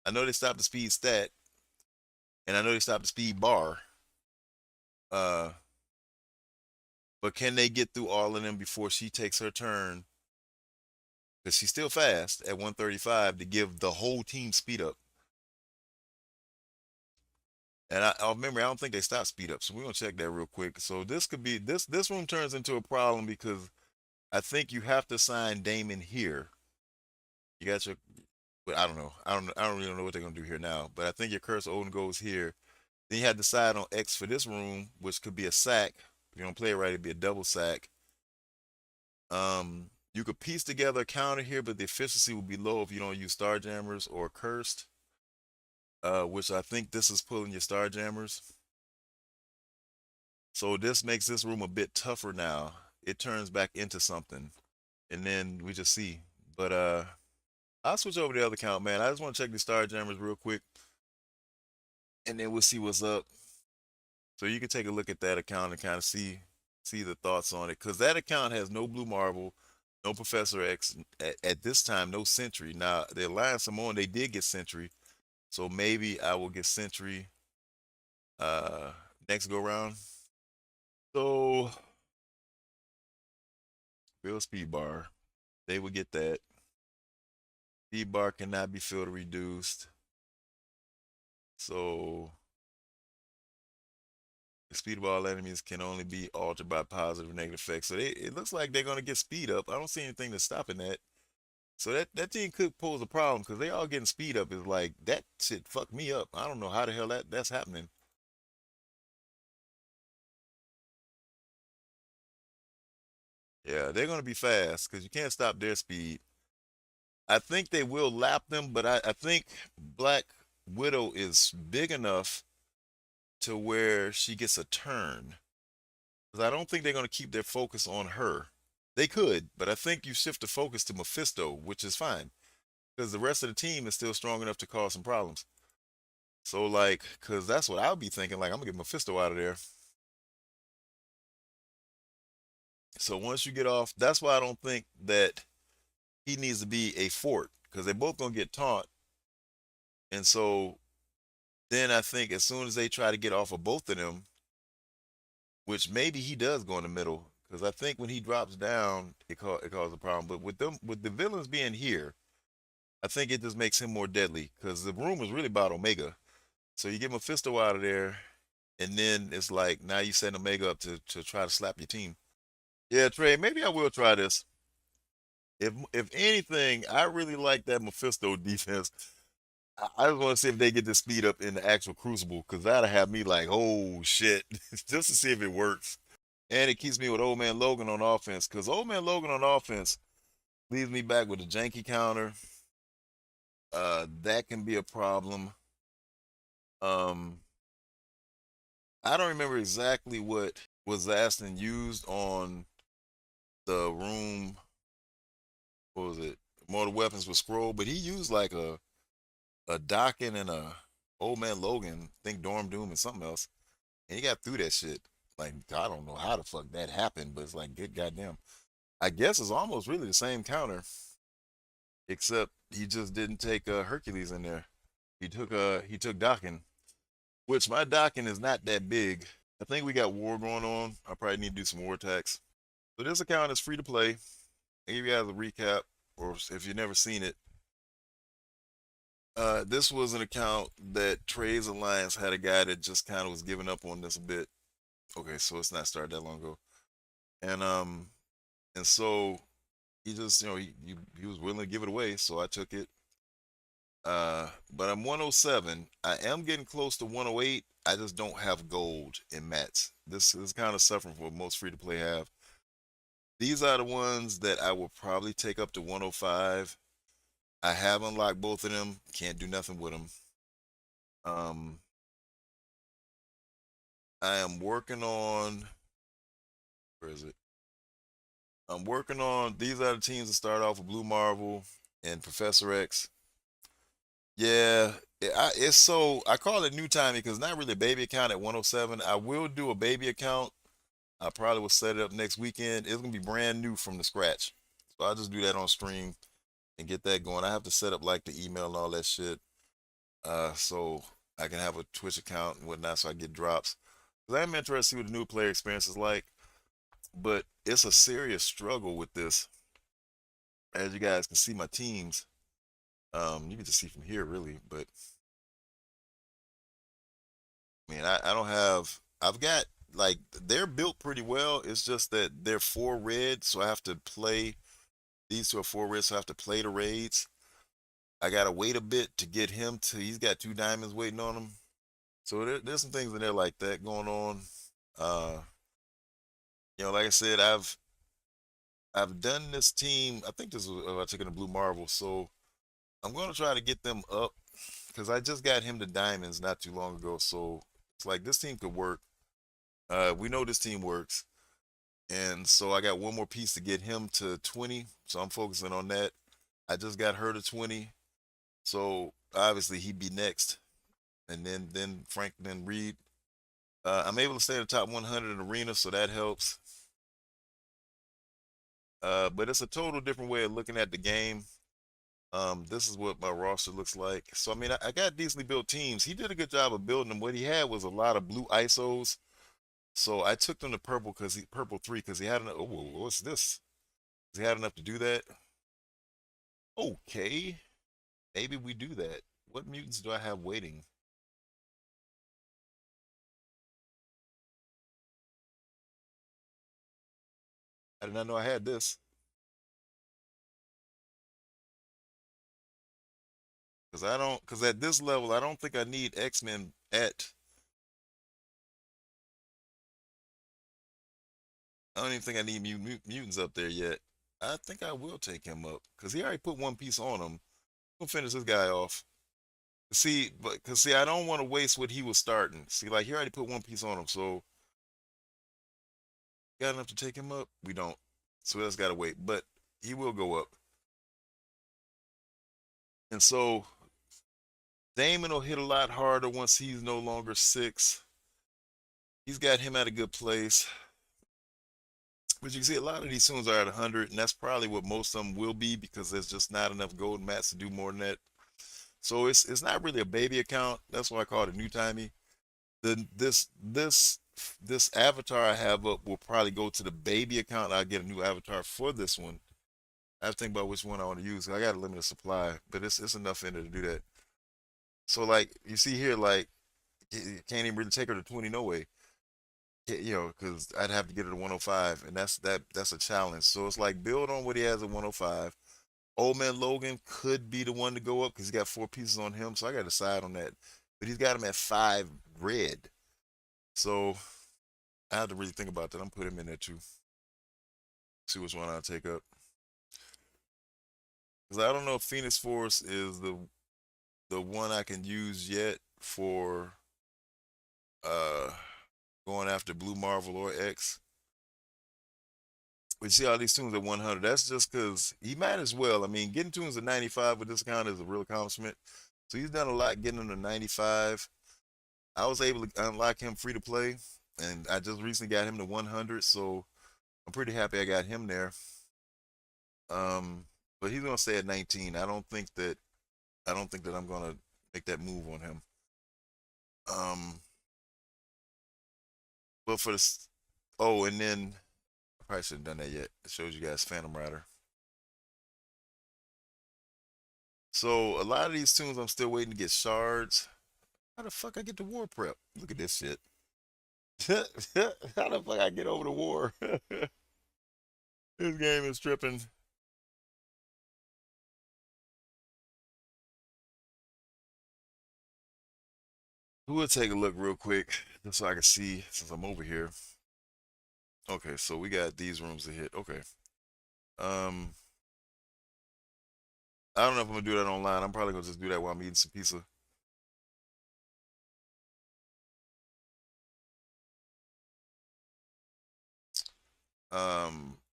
I know they stopped the speed stat, and I know they stopped the speed bar. Uh, but can they get through all of them before she takes her turn? Because she's still fast at 135 to give the whole team speed up. And I remember I don't think they stopped speed up, so we're gonna check that real quick. So this could be this room turns into a problem because I think you have to sign Damon here. You got your, but I don't know. I don't really know what they're gonna do here now. But I think your curse Odin goes here. Then you have to decide on X for this room, which could be a sack. If you don't play it right, it'd be a double sack. You could piece together a counter here, but the efficiency will be low if you don't use Starjammers or Cursed. Which I think this is pulling your Starjammers. So this makes this room a bit tougher now. It turns back into something, and then we just see. But I'll switch over to the other count, man. I just want to check the Starjammers real quick, and then we'll see what's up. So you can take a look at that account and kind of see the thoughts on it, because that account has no blue marble. No Professor X at this time. No Sentry. Now the Alliance Samoan, they did get Sentry, so maybe I will get Sentry uh next go round. So Bill Speed Bar, they would get that. Speed Bar cannot be filter reduced. So the speed of all enemies can only be altered by positive or negative effects. So it looks like they're gonna get speed up. I don't see anything that's stopping that. So that thing could pose a problem because they all getting speed up. Is like that shit fucked me up. I don't know how the hell that's happening. Yeah, they're gonna be fast because you can't stop their speed. I think they will lap them, but I think Black Widow is big enough to where she gets a turn. Because I don't think they're gonna keep their focus on her. They could, but I think you shift the focus to Mephisto, which is fine because the rest of the team is still strong enough to cause some problems. So like, because that's what I'll be thinking. Like, I'm gonna get Mephisto out of there. So once you get off, that's why I don't think that he needs to be a fort because they're both gonna get taunt. And so then I think as soon as they try to get off of both of them, which maybe he does go in the middle, because I think when he drops down, it causes a problem. But with them, with the villains being here, I think it just makes him more deadly because the room is really about Omega. So you get Mephisto out of there, and then it's like now you set Omega up to try to slap your team. Yeah, Trey, maybe I will try this. If anything, I really like that Mephisto defense. I just want to see if they get the speed up in the actual Crucible, because that'll have me like, oh shit, just to see if it works. And it keeps me with Old Man Logan on offense, because Old Man Logan on offense leaves me back with a janky counter. That can be a problem. Um, I don't remember exactly what was asked and used on the room. What was it? Mortal Weapons with Scroll, but he used like a Dokken and a Old Man Logan, I think Dorm Doom and something else, and he got through that shit. Like I don't know how the fuck that happened, but it's like good goddamn. I guess it's almost really the same counter, except he just didn't take Hercules in there. He took Dokken, which my Dokken is not that big. I think we got war going on. I probably need to do some war attacks. So this account is free to play. I give you guys a recap, or if you've never seen it, this was an account that Trades Alliance had a guy that just kind of was giving up on this a bit. Okay, so it's not started that long ago, and so he just he was willing to give it away, so I took it. But I'm 107. I am getting close to 108. I just don't have gold in mats. This is kind of suffering for what most free to play have. These are the ones that I will probably take up to 105. I have unlocked both of them. Can't do nothing with them. Um, I am working on. Where is it? I'm working on. These are the teams that start off with Blue Marvel and Professor X. Yeah, it's so I call it new timing because not really a baby account at 107. I will do a baby account. I probably will set it up next weekend. It's gonna be brand new from the scratch. So I'll just do that on stream and get that going. I have to set up like the email and all that shit. So I can have a Twitch account and whatnot so I get drops. Because I'm interested to see what the new player experience is like. But it's a serious struggle with this. As you guys can see my teams. You can just see from here really, but I mean I don't have I've got like they're built pretty well. It's just that they're 4 red, so I have to play these two are 4 red, so I have to play the raids. I gotta wait a bit to get him to he's got 2 diamonds waiting on him. So there's some things in there like that going on. Uh like I said, I've done this team. I think this was I took in the Blue Marvel, so I'm gonna try to get them up because I just got him to diamonds not too long ago. So it's like this team could work. We know this team works, and so I got one more piece to get him to 20. So I'm focusing on that. I just got her to 20, so obviously he'd be next, and then Franklin Reed. I'm able to stay in the top 100 in arena, so that helps. But it's a total different way of looking at the game. This is what my roster looks like. So I mean, I got decently built teams. He did a good job of building them. What he had was a lot of blue ISOs. So I took them to purple because he purple three because he had enough. Oh, what's this? He had enough to do that. Okay, maybe we do that. What mutants do I have waiting? I did not know I had this. Because I don't, because at this level, I don't think I need X-Men at, I don't even think I need mutants up there yet. I think I will take him up because he already put one piece on him. We'll finish this guy off. See, but because see, I don't want to waste what he was starting. See, like he already put one piece on him, so got enough to take him up. We don't, so we just gotta wait. But he will go up, and so Damon will hit a lot harder once he's no longer six. He's got him at a good place. But you can see a lot of these tunes are at 100, and that's probably what most of them will be because there's just not enough golden mats to do more than that. So it's not really a baby account. That's why I call it a new timey. This avatar I have up will probably go to the baby account. I'll get a new avatar for this one. I have to think about which one I want to use. I got a limited supply, but it's enough in there to do that. So like you see here, like you can't even really take her to 20 no way. You know, because I'd have to get it to 105, and that's a challenge. So it's like build on what he has at 105. Old Man Logan could be the one to go up because he's got four pieces on him, so I got to decide on that. But he's got him at five red, so I have to really think about that. I'm putting him in there too. See which one I'll take up because I don't know if Phoenix Force is the one I can use yet for uh going after Blue Marvel or X. We see all these tunes at 100. That's just because he might as well. I mean, getting tunes at 95 with this account is a real accomplishment. So he's done a lot getting them to 95. I was able to unlock him free to play, and I just recently got him to 100. So I'm pretty happy I got him there. Um, but he's gonna stay at 19. I don't think that I'm gonna make that move on him. Um, but for this, oh, and then I probably shouldn't have done that yet. It shows you guys Phantom Rider. So a lot of these tunes, I'm still waiting to get shards. How the fuck I get to war prep? Look at this shit. How the fuck I get over the war? This game is tripping. We'll take a look real quick just so I can see since I'm over here. Okay, so we got these rooms to hit. Okay. Um, I don't know if I'm gonna do that online. I'm probably gonna just do that while I'm eating some pizza.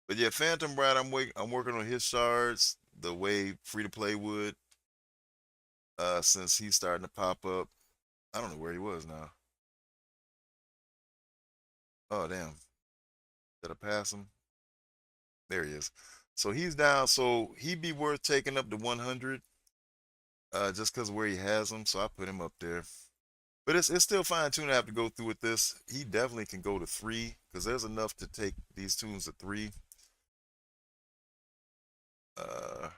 But yeah, Phantom Bride, I'm working on his shards the way free to play would. Since he's starting to pop up. I don't know where he was now. Oh damn. Did I pass him? There he is. So he's down. So he'd be worth taking up to 100, just because where he has him. So I put him up there. But it's still fine tune. I have to go through with this. He definitely can go to three because there's enough to take these tunes to three. Uh,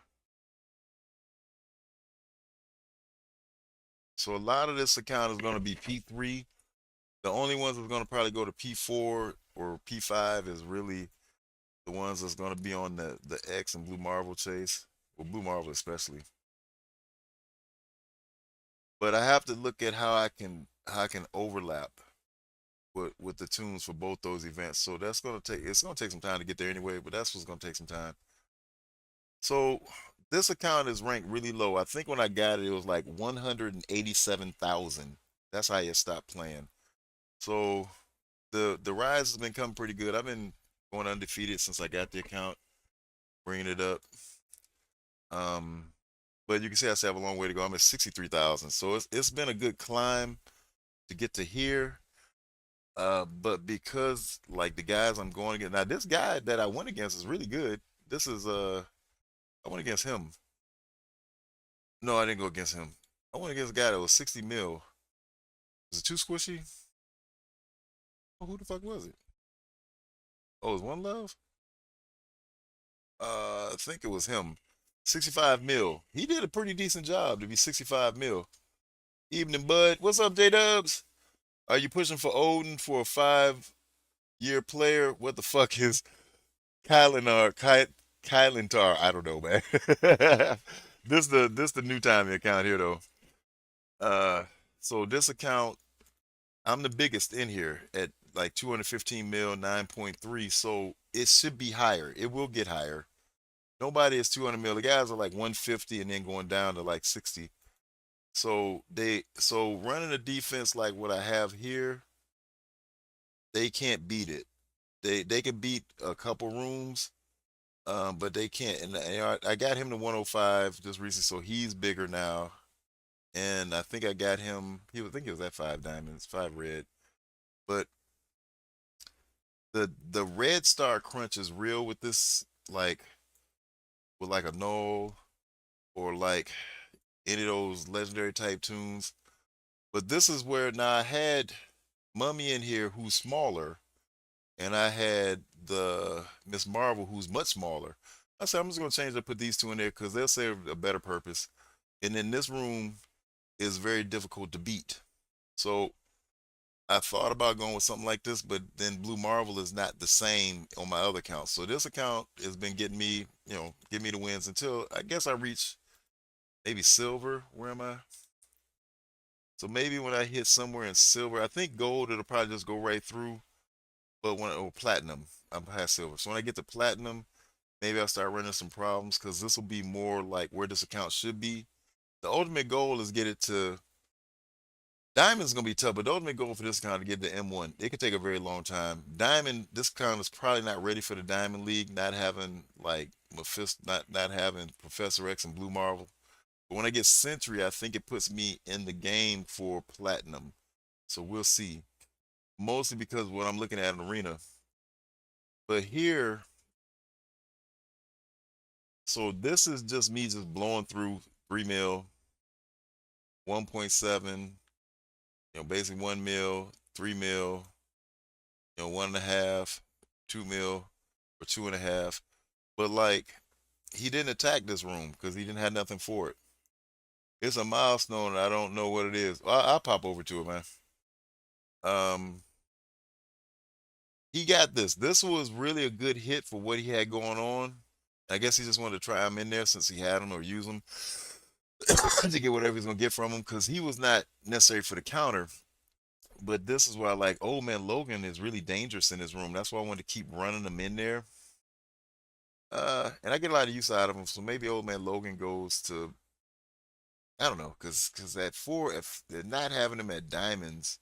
so a lot of this account is going to be P3. The only ones that's going to probably go to P4 or P5 is really the ones that's going to be on the X and Blue Marvel chase, or Blue Marvel especially. But I have to look at how I can overlap with the tunes for both those events. So that's gonna take it's gonna take some time to get there anyway, but that's what's gonna take some time. So this account is ranked really low. I think when I got it, it was like 187,000. That's how you stop playing. So the rise has been coming pretty good. I've been going undefeated since I got the account, bringing it up. Um, but you can see I still have a long way to go. I'm at 63,000. So it's been a good climb to get to here. But because like the guys I'm going against now, this guy that I went against is really good. This is I went against him. No, I didn't go against him. I went against a guy that was 60 mil. Was it too squishy? Oh, who the fuck was it? Oh, it was One Love? I think it was him. 65 mil. He did a pretty decent job to be 65 mil. Evening, bud. What's up, J Dubs? Are you pushing for Odin for a 5-year player? What the fuck is Kylinar? Kylintar? I don't know, man. This the new time account here though. Uh, so this account, I'm the biggest in here at like 215 mil, 9.3. So it should be higher. It will get higher. Nobody is 200 mil. The guys are like 150 and then going down to like 60. So running a defense like what I have here, they can't beat it. They can beat a couple rooms, but they can't. And I got him to 105 just recently, so he's bigger now. And I think I got him. I think he was at 5 diamonds, 5 red. But the red star crunch is real with this, like with like a null or like any of those legendary type tunes. But this is where now I had Mummy in here who's smaller, and I had the Miss Marvel who's much smaller. I said I'm just gonna change it, put these two in there because they'll serve a better purpose. And then this room is very difficult to beat. So I thought about going with something like this, but then Blue Marvel is not the same on my other account. So this account has been getting me, give me the wins until I guess I reach maybe silver. Where am I? So maybe when I hit somewhere in silver, I think gold it'll probably just go right through. But platinum, I'm past silver. So when I get to platinum, maybe I'll start running some problems because this will be more like where this account should be. The ultimate goal is get it to Diamond's gonna be tough, but the ultimate goal for this account to get to M1. It could take a very long time. Diamond, this account is probably not ready for the Diamond League, not having like Mephisto, not having Professor X and Blue Marvel. But when I get Century, I think it puts me in the game for platinum. So we'll see. Mostly because what I'm looking at in Arena. But here, so this is just me just blowing through 3 mil, 1.7, basically 1 mil, 3 mil, 1.5, 2 mil, or 2.5. But like, he didn't attack this room because he didn't have nothing for it. It's a milestone. I don't know what it is. I'll pop over to it, man. Um, he got this. This was really a good hit for what he had going on. I guess he just wanted to try him in there since he had him or use him to get whatever he's gonna get from him because he was not necessary for the counter. But this is where I like, oh man, Logan is really dangerous in his room. That's why I wanted to keep running him in there. And I get a lot of use out of him. So maybe old man Logan goes to, I don't know, because at 4, if they're not having him at diamonds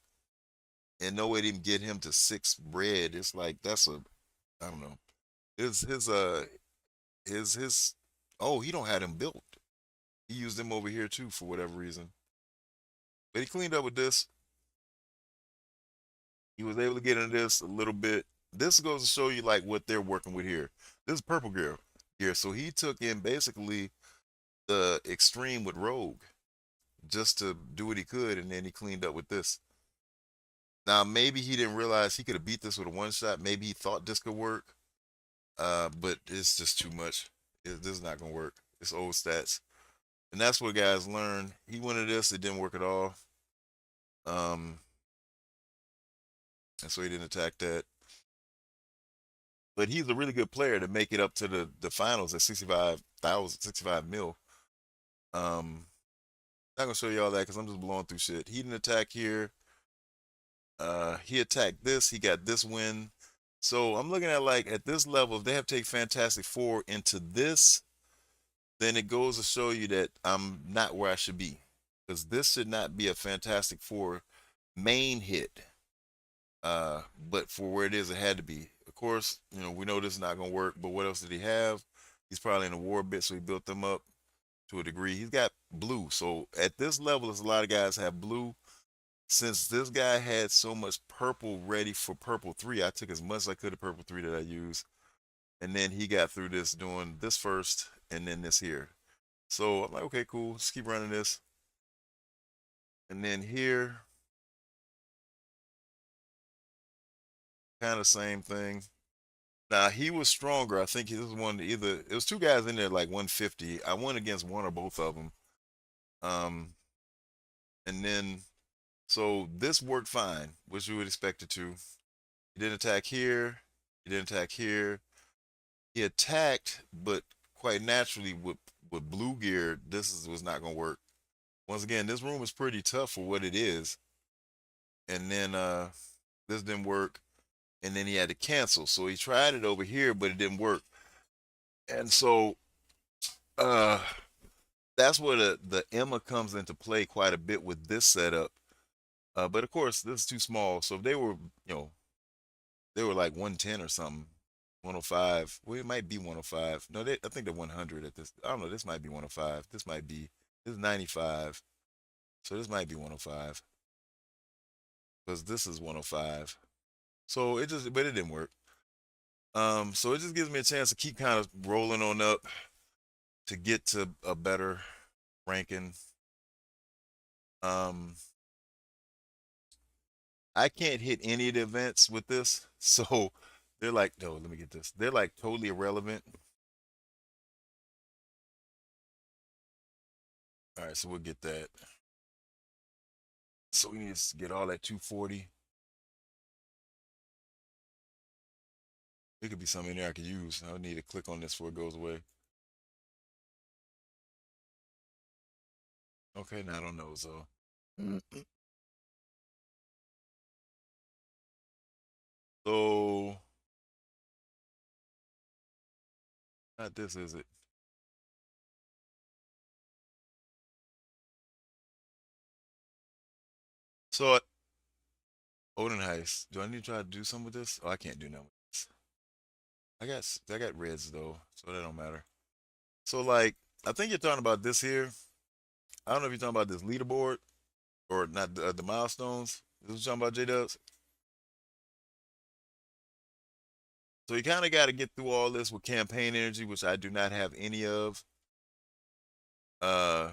and no way to even get him to 6 red, it's like that's a, I don't know. His oh, he don't have him built. He used them over here too for whatever reason. But he cleaned up with this. He was able to get into this a little bit. This goes to show you like what they're working with here. This is purple gear here. So he took in basically the extreme with Rogue just to do what he could, and then he cleaned up with this. Now maybe he didn't realize he could have beat this with a one shot. Maybe he thought this could work. But it's just too much. This is not gonna work. It's old stats. And that's what guys learn. He wanted this, it didn't work at all. Um, and so he didn't attack that. But he's a really good player to make it up to the finals at 65,000, 65 mil. Not gonna show you all that because I'm just blowing through shit. He didn't attack here. He attacked this. He got this win. So I'm looking at like at this level, if they have to take Fantastic Four into this, then it goes to show you that I'm not where I should be. Because this should not be a Fantastic Four main hit. But for where it is, it had to be. Of course, we know this is not gonna work, but what else did he have? He's probably in a war bit, so he built them up to a degree. He's got blue. So at this level, there's a lot of guys have blue. Since this guy had so much purple ready for purple 3, I took as much as I could of purple 3 that I used. and then he got through this doing this first, and then this here. So I'm like, okay, cool. Let's keep running this, and then here, kind of same thing. Now he was stronger. I think he was one either. It was two guys in there like 150. I went against one or both of them. Um, and then so this worked fine, which you would expect it to. He didn't attack here. He didn't attack here. He attacked, but quite naturally with blue gear, was not gonna work. Once again, this room is pretty tough for what it is. And then this didn't work. And then he had to cancel. So he tried it over here, but it didn't work. And so uh that's where the Emma comes into play quite a bit with this setup. But of course, this is too small. So if they were, they were like 110 or something, 105. Well, it might be 105. No, I think they're 100 at this. I don't know. This might be 105. This is 95. So this might be 105 because this is 105. So but it didn't work. So it just gives me a chance to keep kind of rolling on up to get to a better ranking. Um, I can't hit any of the events with this, so they're like, no, let me get this. They're like totally irrelevant. All right, so we'll get that. So we need to get all that 240. It could be something in there I could use. I need to click on this before it goes away. Okay, now I don't know, so. So, not this, is it? So, Odin Heist. Do I need to try to do something with this? Oh, I can't do nothing with this. I got reds though, so that don't matter. So like, I think you're talking about this here. I don't know if you're talking about this leaderboard or not the milestones. This is what you're talking about, J Dubs. So you kind of got to get through all this with campaign energy, which I do not have any of. Uh,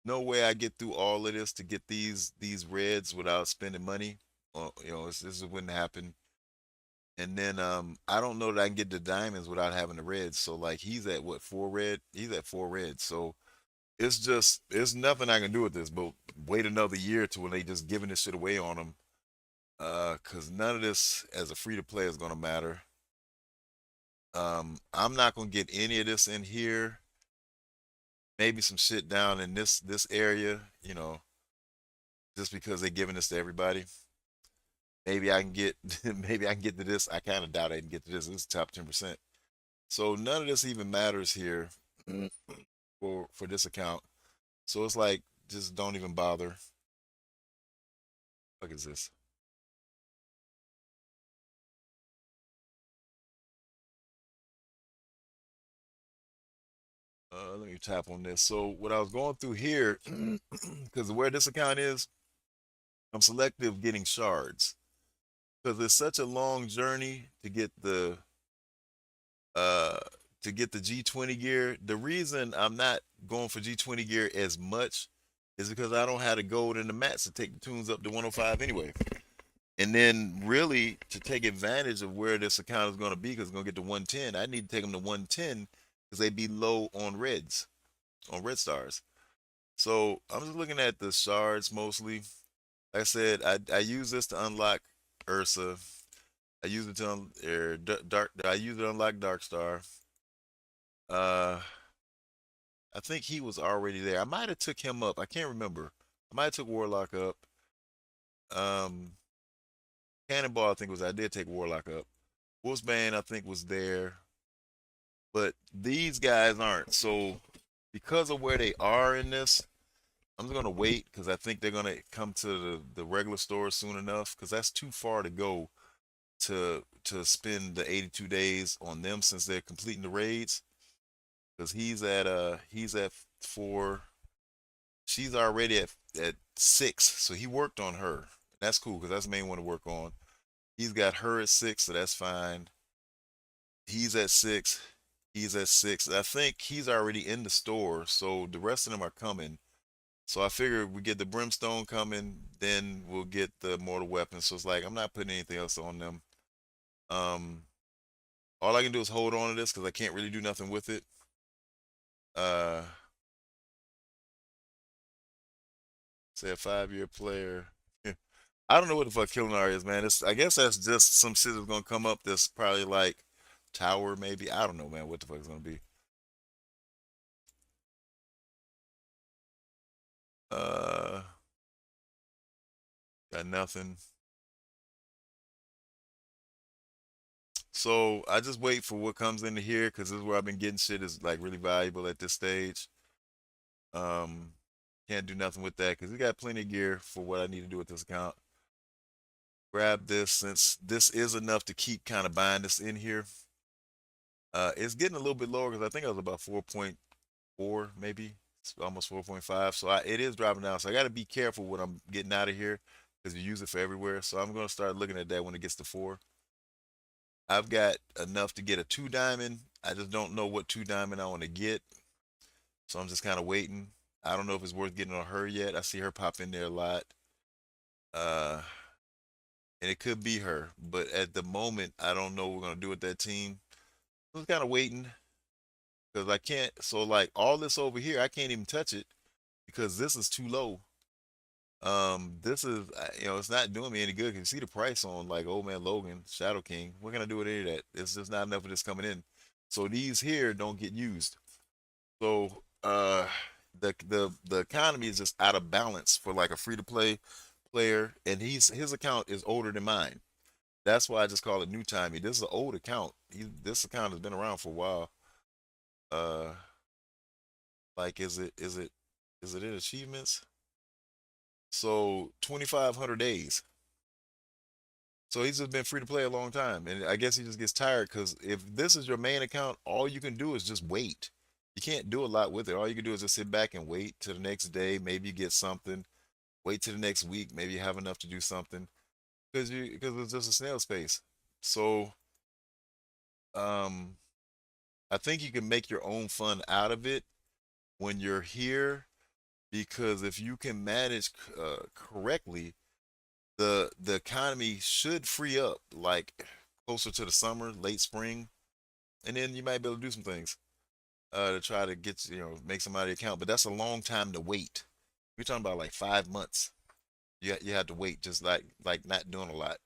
no way I get through all of this to get these reds without spending money. This wouldn't happen. And then I don't know that I can get the diamonds without having the reds. So like he's at what, 4 red? He's at 4 reds. So it's nothing I can do with this, but wait another year to when they just giving this shit away on them. Cause none of this as a free to play is gonna matter. I'm not gonna get any of this in here. Maybe some shit down in this area, just because they're giving this to everybody. Maybe I can get maybe I can get to this. I kind of doubt I can get to this. This is top 10%. So none of this even matters here for this account. So it's like just don't even bother. What is this? Let me tap on this. So what I was going through here, because where this account is, I'm selective getting shards because it's such a long journey uh to get the G20 gear. The reason I'm not going for G20 gear as much is because I don't have the gold and the mats to take the tunes up to 105 anyway. And then really to take advantage of where this account is going to be, because it's going to get to 110, I need to take them to 110 because they be low on reds, on red stars. So I'm just looking at the shards mostly. Like I said, I use this to unlock Ursa. I use it to dark. I use it to unlock Dark Star. Uh, I think he was already there. I might have took him up. I can't remember. I might have took Warlock up. Um, Cannonball, I think was I did take Warlock up. Wolfsbane, I think was there, but these guys aren't. So because of where they are in this, I'm just gonna wait because I think they're gonna come to the regular store soon enough. Because that's too far to go to spend the 82 days on them since they're completing the raids. Because he's at 4. She's already at 6, so he worked on her. That's cool because that's the main one to work on. He's got her at 6, so that's fine. He's at 6. He's at 6. I think he's already in the store, so the rest of them are coming. So I figure we get the Brimstone coming, then we'll get the Mortal Weapons. So it's like I'm not putting anything else on them. Um, all I can do is hold on to this because I can't really do nothing with it. Uh, say a 5-year player. I don't know what the fuck Killinar is, man. I guess that's just some shit that's gonna come up that's probably like Tower, maybe. I don't know, man, what the fuck it's gonna be. Uh, got nothing. So I just wait for what comes into here because this is where I've been getting shit is like really valuable at this stage. Um, can't do nothing with that because we got plenty of gear for what I need to do with this account. Grab this since this is enough to keep kind of buying this in here. It's getting a little bit lower because I think I was about 4.4 maybe. It's almost 4.5. So it is dropping down. So I got to be careful what I'm getting out of here because you use it for everywhere. So I'm going to start looking at that when it gets to 4. I've got enough to get a 2 diamond. I just don't know what 2 diamond I want to get. So I'm just kind of waiting. I don't know if it's worth getting on her yet. I see her pop in there a lot. Uh, and it could be her, but at the moment, I don't know what we're gonna do with that team. I was kind of waiting because I can't. So like all this over here, I can't even touch it because this is too low. This is it's not doing me any good. Cause you see the price on like Old Man Logan, Shadow King. What can I do with any of that? It's just not enough of this coming in. So these here don't get used. So the economy is just out of balance for like a free to play player, and his account is older than mine. That's why I just call it new timey. This is an old account. This account has been around for a while. Uh, like is it in achievements? So 2,500 days. So he's just been free to play a long time, and I guess he just gets tired because if this is your main account, all you can do is just wait. You can't do a lot with it. All you can do is just sit back and wait till the next day. Maybe you get something. Wait till the next week. Maybe you have enough to do something because it's just a snail's pace. So um, I think you can make your own fun out of it when you're here because if you can manage correctly, the economy should free up like closer to the summer, late spring, and then you might be able to do some things to try to get make some out of the account. But that's a long time to wait. We're talking about like 5 months. You have to wait just like not doing a lot.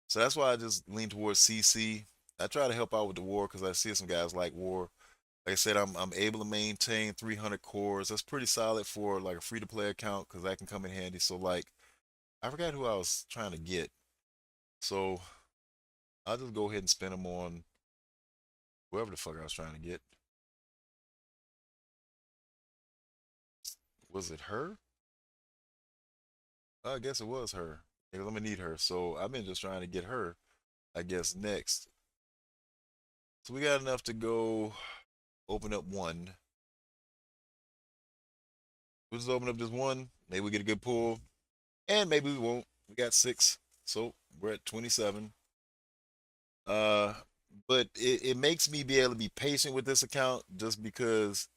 So that's why I just lean towards CC. I try to help out with the war because I see some guys like war. Like I said, I'm able to maintain 300 cores. That's pretty solid for like a free to play account because that can come in handy. So like I forgot who I was trying to get. So I'll just go ahead and spend them on whoever the fuck I was trying to get. Was it her? I guess it was her. Because I'm gonna need her. So I've been just trying to get her, I guess, next. So we got enough to go open up one. We'll just open up this one. Maybe we get a good pull. And maybe we won't. We got 6. So we're at 27. Uh but it makes me be able to be patient with this account just because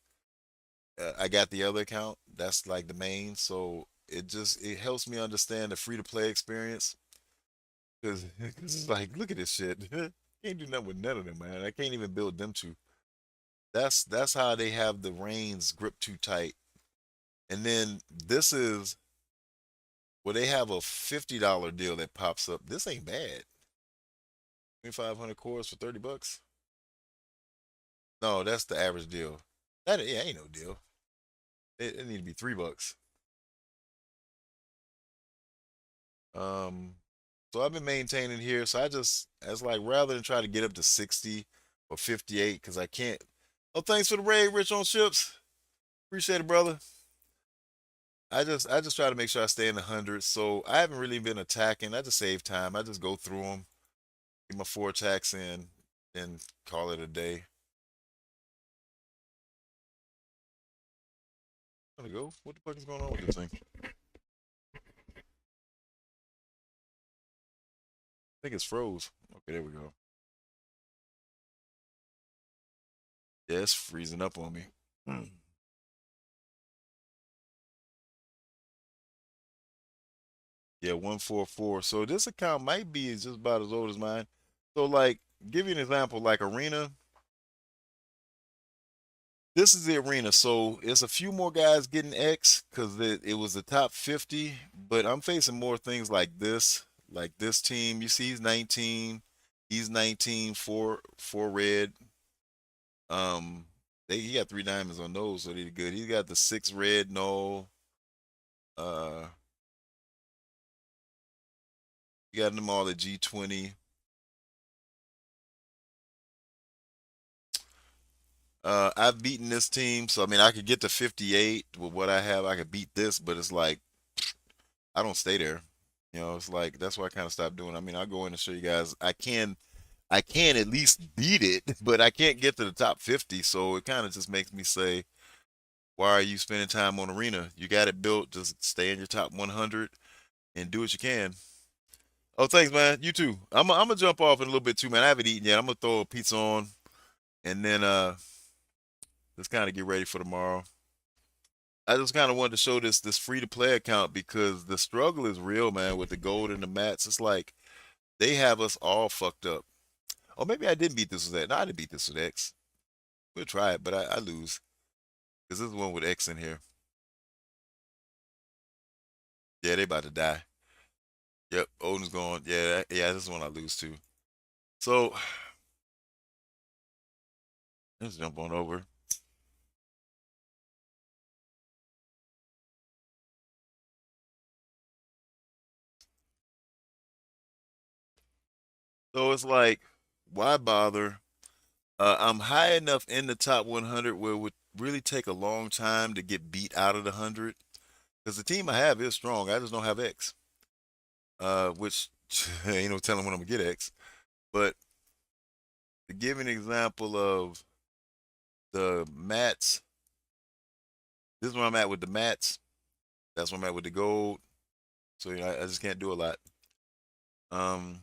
I got the other account. That's like the main. So it helps me understand the free to play experience because it's like look at this shit. Can't do nothing with none of them, man. I can't even build them two. That's how they have the reins gripped too tight. And then this is where they have a $50 deal that pops up. This ain't bad. 2,500 cores for $30. No, that's the average deal. That yeah, ain't no deal. It need to be $3. Um, so I've been maintaining here. So I just as like rather than try to get up to 60 or 58 because I can't. Oh, thanks for the raid, Rich on ships. Appreciate it, brother. I just try to make sure I stay in the hundreds. So I haven't really been attacking. I just save time. I just go through them, get my 4 attacks in, and call it a day. Gotta go. What the fuck is going on with this thing? I think it's froze. Okay, there we go. Yeah, it's freezing up on me. Hmm. Yeah, 144. So this account might be just about as old as mine. So like, give you an example, like Arena. This is the Arena. So it's a few more guys getting X because it was the top 50, but I'm facing more things like this. Like this team, you see, he's 19, four red. He got three diamonds on those, so they good. He got the six red, no. Uh, you got them all at G20. I've beaten this team, so I mean, I could get to 58 with what I have. I could beat this, but it's like I don't stay there. You know, it's like that's why I kind of stopped doing. I mean, I'll go in and show you guys. I can at least beat it, but I can't get to the top 50. So it kind of just makes me say, why are you spending time on Arena? You got it built. Just stay in your top 100 and do what you can. Oh, thanks, man. You too. I'm gonna jump off in a little bit too, man. I haven't eaten yet. I'm gonna throw a pizza on and then just kind of get ready for tomorrow. I just kind of wanted to show this free to play account because the struggle is real, man, with the gold and the mats. It's like they have us all fucked up. Or maybe I didn't beat this with that. No, I didn't beat this with X. We'll try it, but I lose because this is one with X in here. Yeah, they about to die. Yep, Odin's going. Yeah, yeah, this is one I lose to. So let's jump on over. So it's like, why bother? I'm high enough in the top 100 where it would really take a long time to get beat out of the 100 because the team I have is strong. I just don't have X, which ain't no telling when I'm gonna get X. But to give an example of the mats, this is where I'm at with the mats. That's where I'm at with the gold. So you know, I just can't do a lot. Um,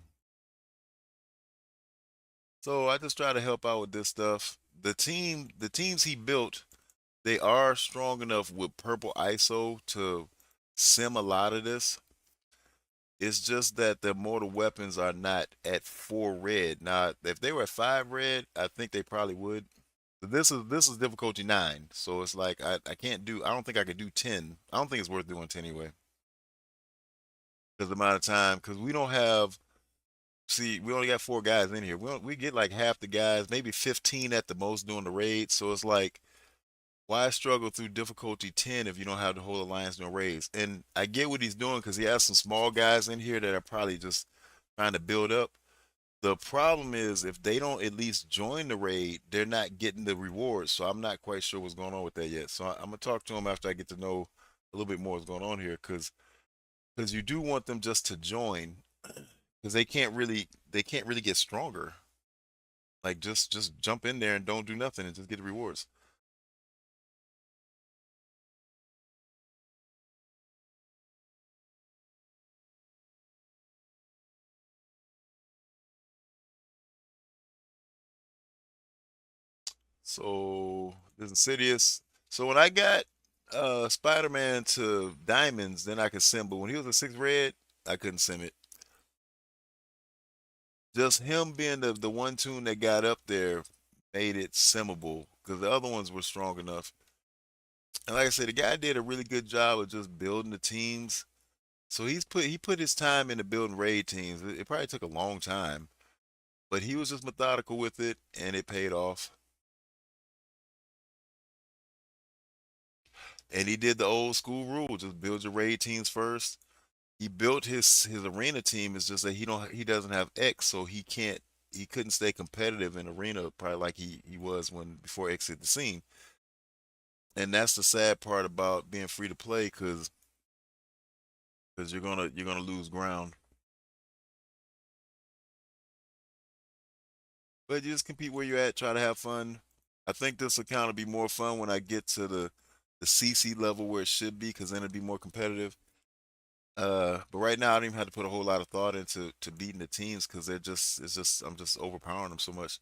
so I just try to help out with this stuff. The teams he built, they are strong enough with purple ISO to sim a lot of this. It's just that the mortal weapons are not at four red. Now, if they were at five red, I think they probably would. This is difficulty nine, so it's like I can't do. I don't think I could do 10. I don't think it's worth doing 10 anyway because the amount of time. Because we don't have. See, we only got four guys in here. We get like half the guys, maybe 15 at the most doing the raid. So it's like, why struggle through difficulty 10 if you don't have the whole alliance doing raids? And I get what he's doing because he has some small guys in here that are probably just trying to build up. The problem is if they don't at least join the raid, they're not getting the rewards. So I'm not quite sure what's going on with that yet. So I'm gonna talk to him after I get to know a little bit more what's going on here, because you do want them just to join, because they can't really get stronger. Like just jump in there and don't do nothing and just get the rewards. So this Insidious. So when I got Spider-Man to diamonds, then I could sim. But when he was a six red, I couldn't sim it. Just him being the one tune that got up there made it simmable because the other ones were strong enough. And like I said, the guy did a really good job of just building the teams. So he put his time into building raid teams. It probably took a long time, but he was just methodical with it, and it paid off. And he did the old school rule: just build your raid teams first. He built his arena team. Is just that he doesn't have X, so he couldn't stay competitive in arena probably like he was when before X hit the scene. And that's the sad part about being free to play, because you're gonna lose ground. But you just compete where you're at, try to have fun. I think this account will be more fun when I get to the CC level where it should be, because then it'll be more competitive. But right now I don't even have to put a whole lot of thought into beating the teams because they're just it's just I'm just overpowering them so much.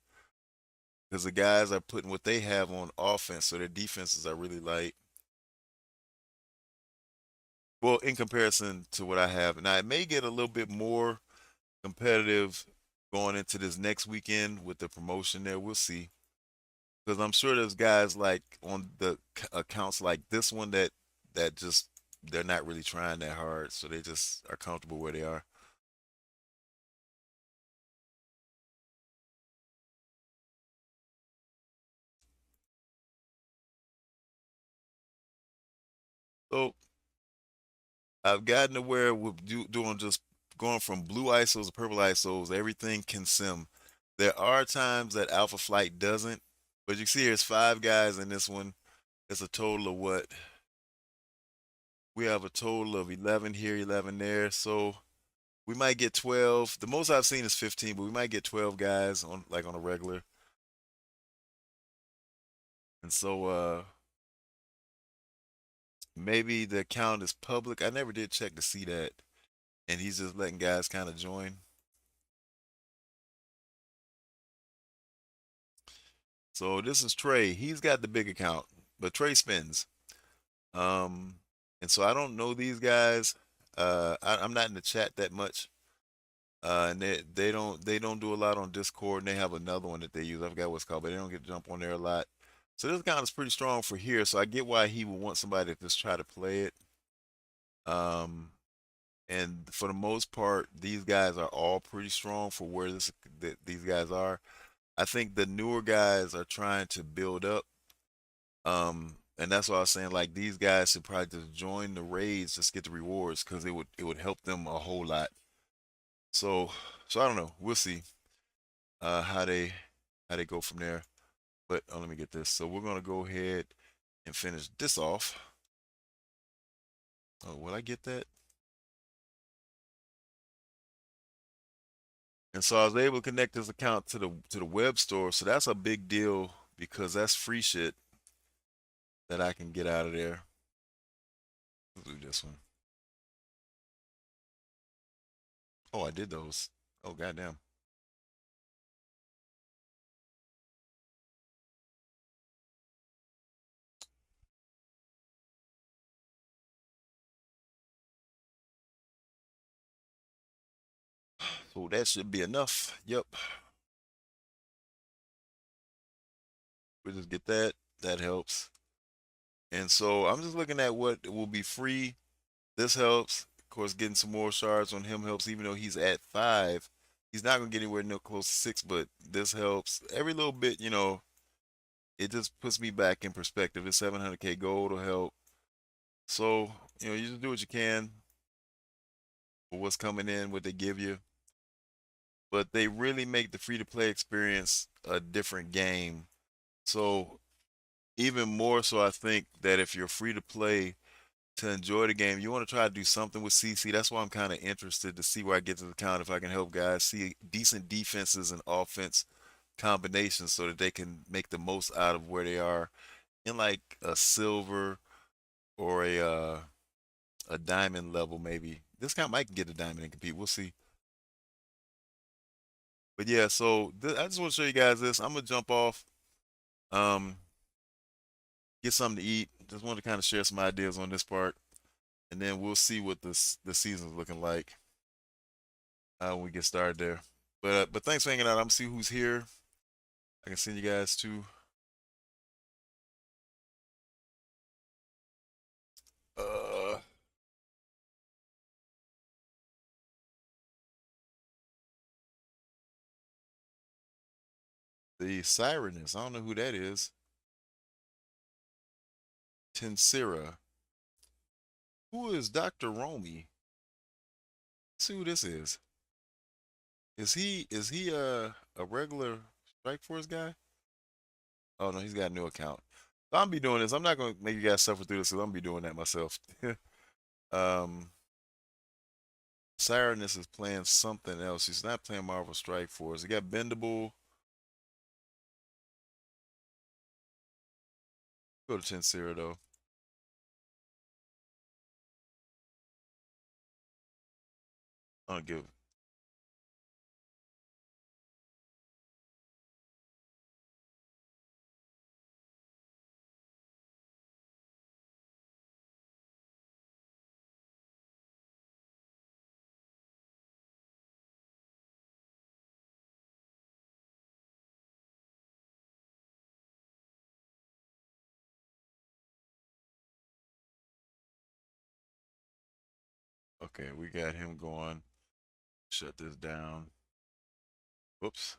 because the guys are putting what they have on offense, so their defenses are really light. Well, in comparison to what I have, now it may get a little bit more competitive going into this next weekend with the promotion there. We'll see. Because I'm sure there's guys like on the accounts like this one that just they're not really trying that hard, so they just are comfortable where they are. So I've gotten to where we're doing just going from blue ISOs to purple ISOs, everything can sim. There are times that Alpha Flight doesn't, but you see there's 5 guys in this one. It's a total of what? We have a total of 11 here, 11 there. So we might get 12. The most I've seen is 15, but we might get 12 guys on like on a regular. And so maybe the account is public. I never did check to see that. And he's just letting guys kind of join. So this is Trey. He's got the big account, but Trey spins. Um, and so I don't know these guys. I'm not in the chat that much. And they don't do a lot on Discord, and they have another one that they use. I forgot what's called, but they don't get to jump on there a lot. So this account is pretty strong for here. So I get why he would want somebody to just try to play it. Um, and for the most part, these guys are all pretty strong for where these guys are. I think the newer guys are trying to build up. And that's why I was saying like these guys should probably just join the raids, just get the rewards because it would help them a whole lot. So so I don't know. We'll see how they go from there. But let me get this. So we're gonna go ahead and finish this off. Oh, will I get that? And so I was able to connect this account to the web store. So that's a big deal because that's free shit that I can get out of there. Let's do this one. Oh, I did those. Oh, goddamn. So that should be enough. Yep. We just get that. That helps. And so I'm just looking at what will be free. This helps. Of course, getting some more shards on him helps, even though he's at 5. He's not gonna get anywhere near close to 6, but this helps. Every little bit, it just puts me back in perspective. This 700k gold will help. So, you just do what you can for what's coming in, what they give you. But they really make the free to play experience a different game. So, even more so, I think that if you're free to play to enjoy the game, you want to try to do something with CC. That's why I'm kind of interested to see where I get to the count if I can help guys see decent defenses and offense combinations so that they can make the most out of where they are in like a silver or a diamond level maybe. This guy might get a diamond and compete. We'll see. But yeah, so I just want to show you guys this. I'm gonna jump off, um, get something to eat. Just wanted to kind of share some ideas on this part, and then we'll see what the season's looking like when we get started there. But thanks for hanging out. I'm gonna see who's here. I can send you guys to uh the Sirenist. I don't know who that is. Tensira. Who is Dr. Romy? Let's see who this is. Is he a regular Strike Force guy? Oh no, he's got a new account. So I'm be doing this. I'm not gonna make you guys suffer through this because I'm gonna be doing that myself. um Sirenus is playing something else. He's not playing Marvel Strike Force. He got Bendable. Go to Tensira though. I don't give. Okay, we got him going. Shut this down. Whoops.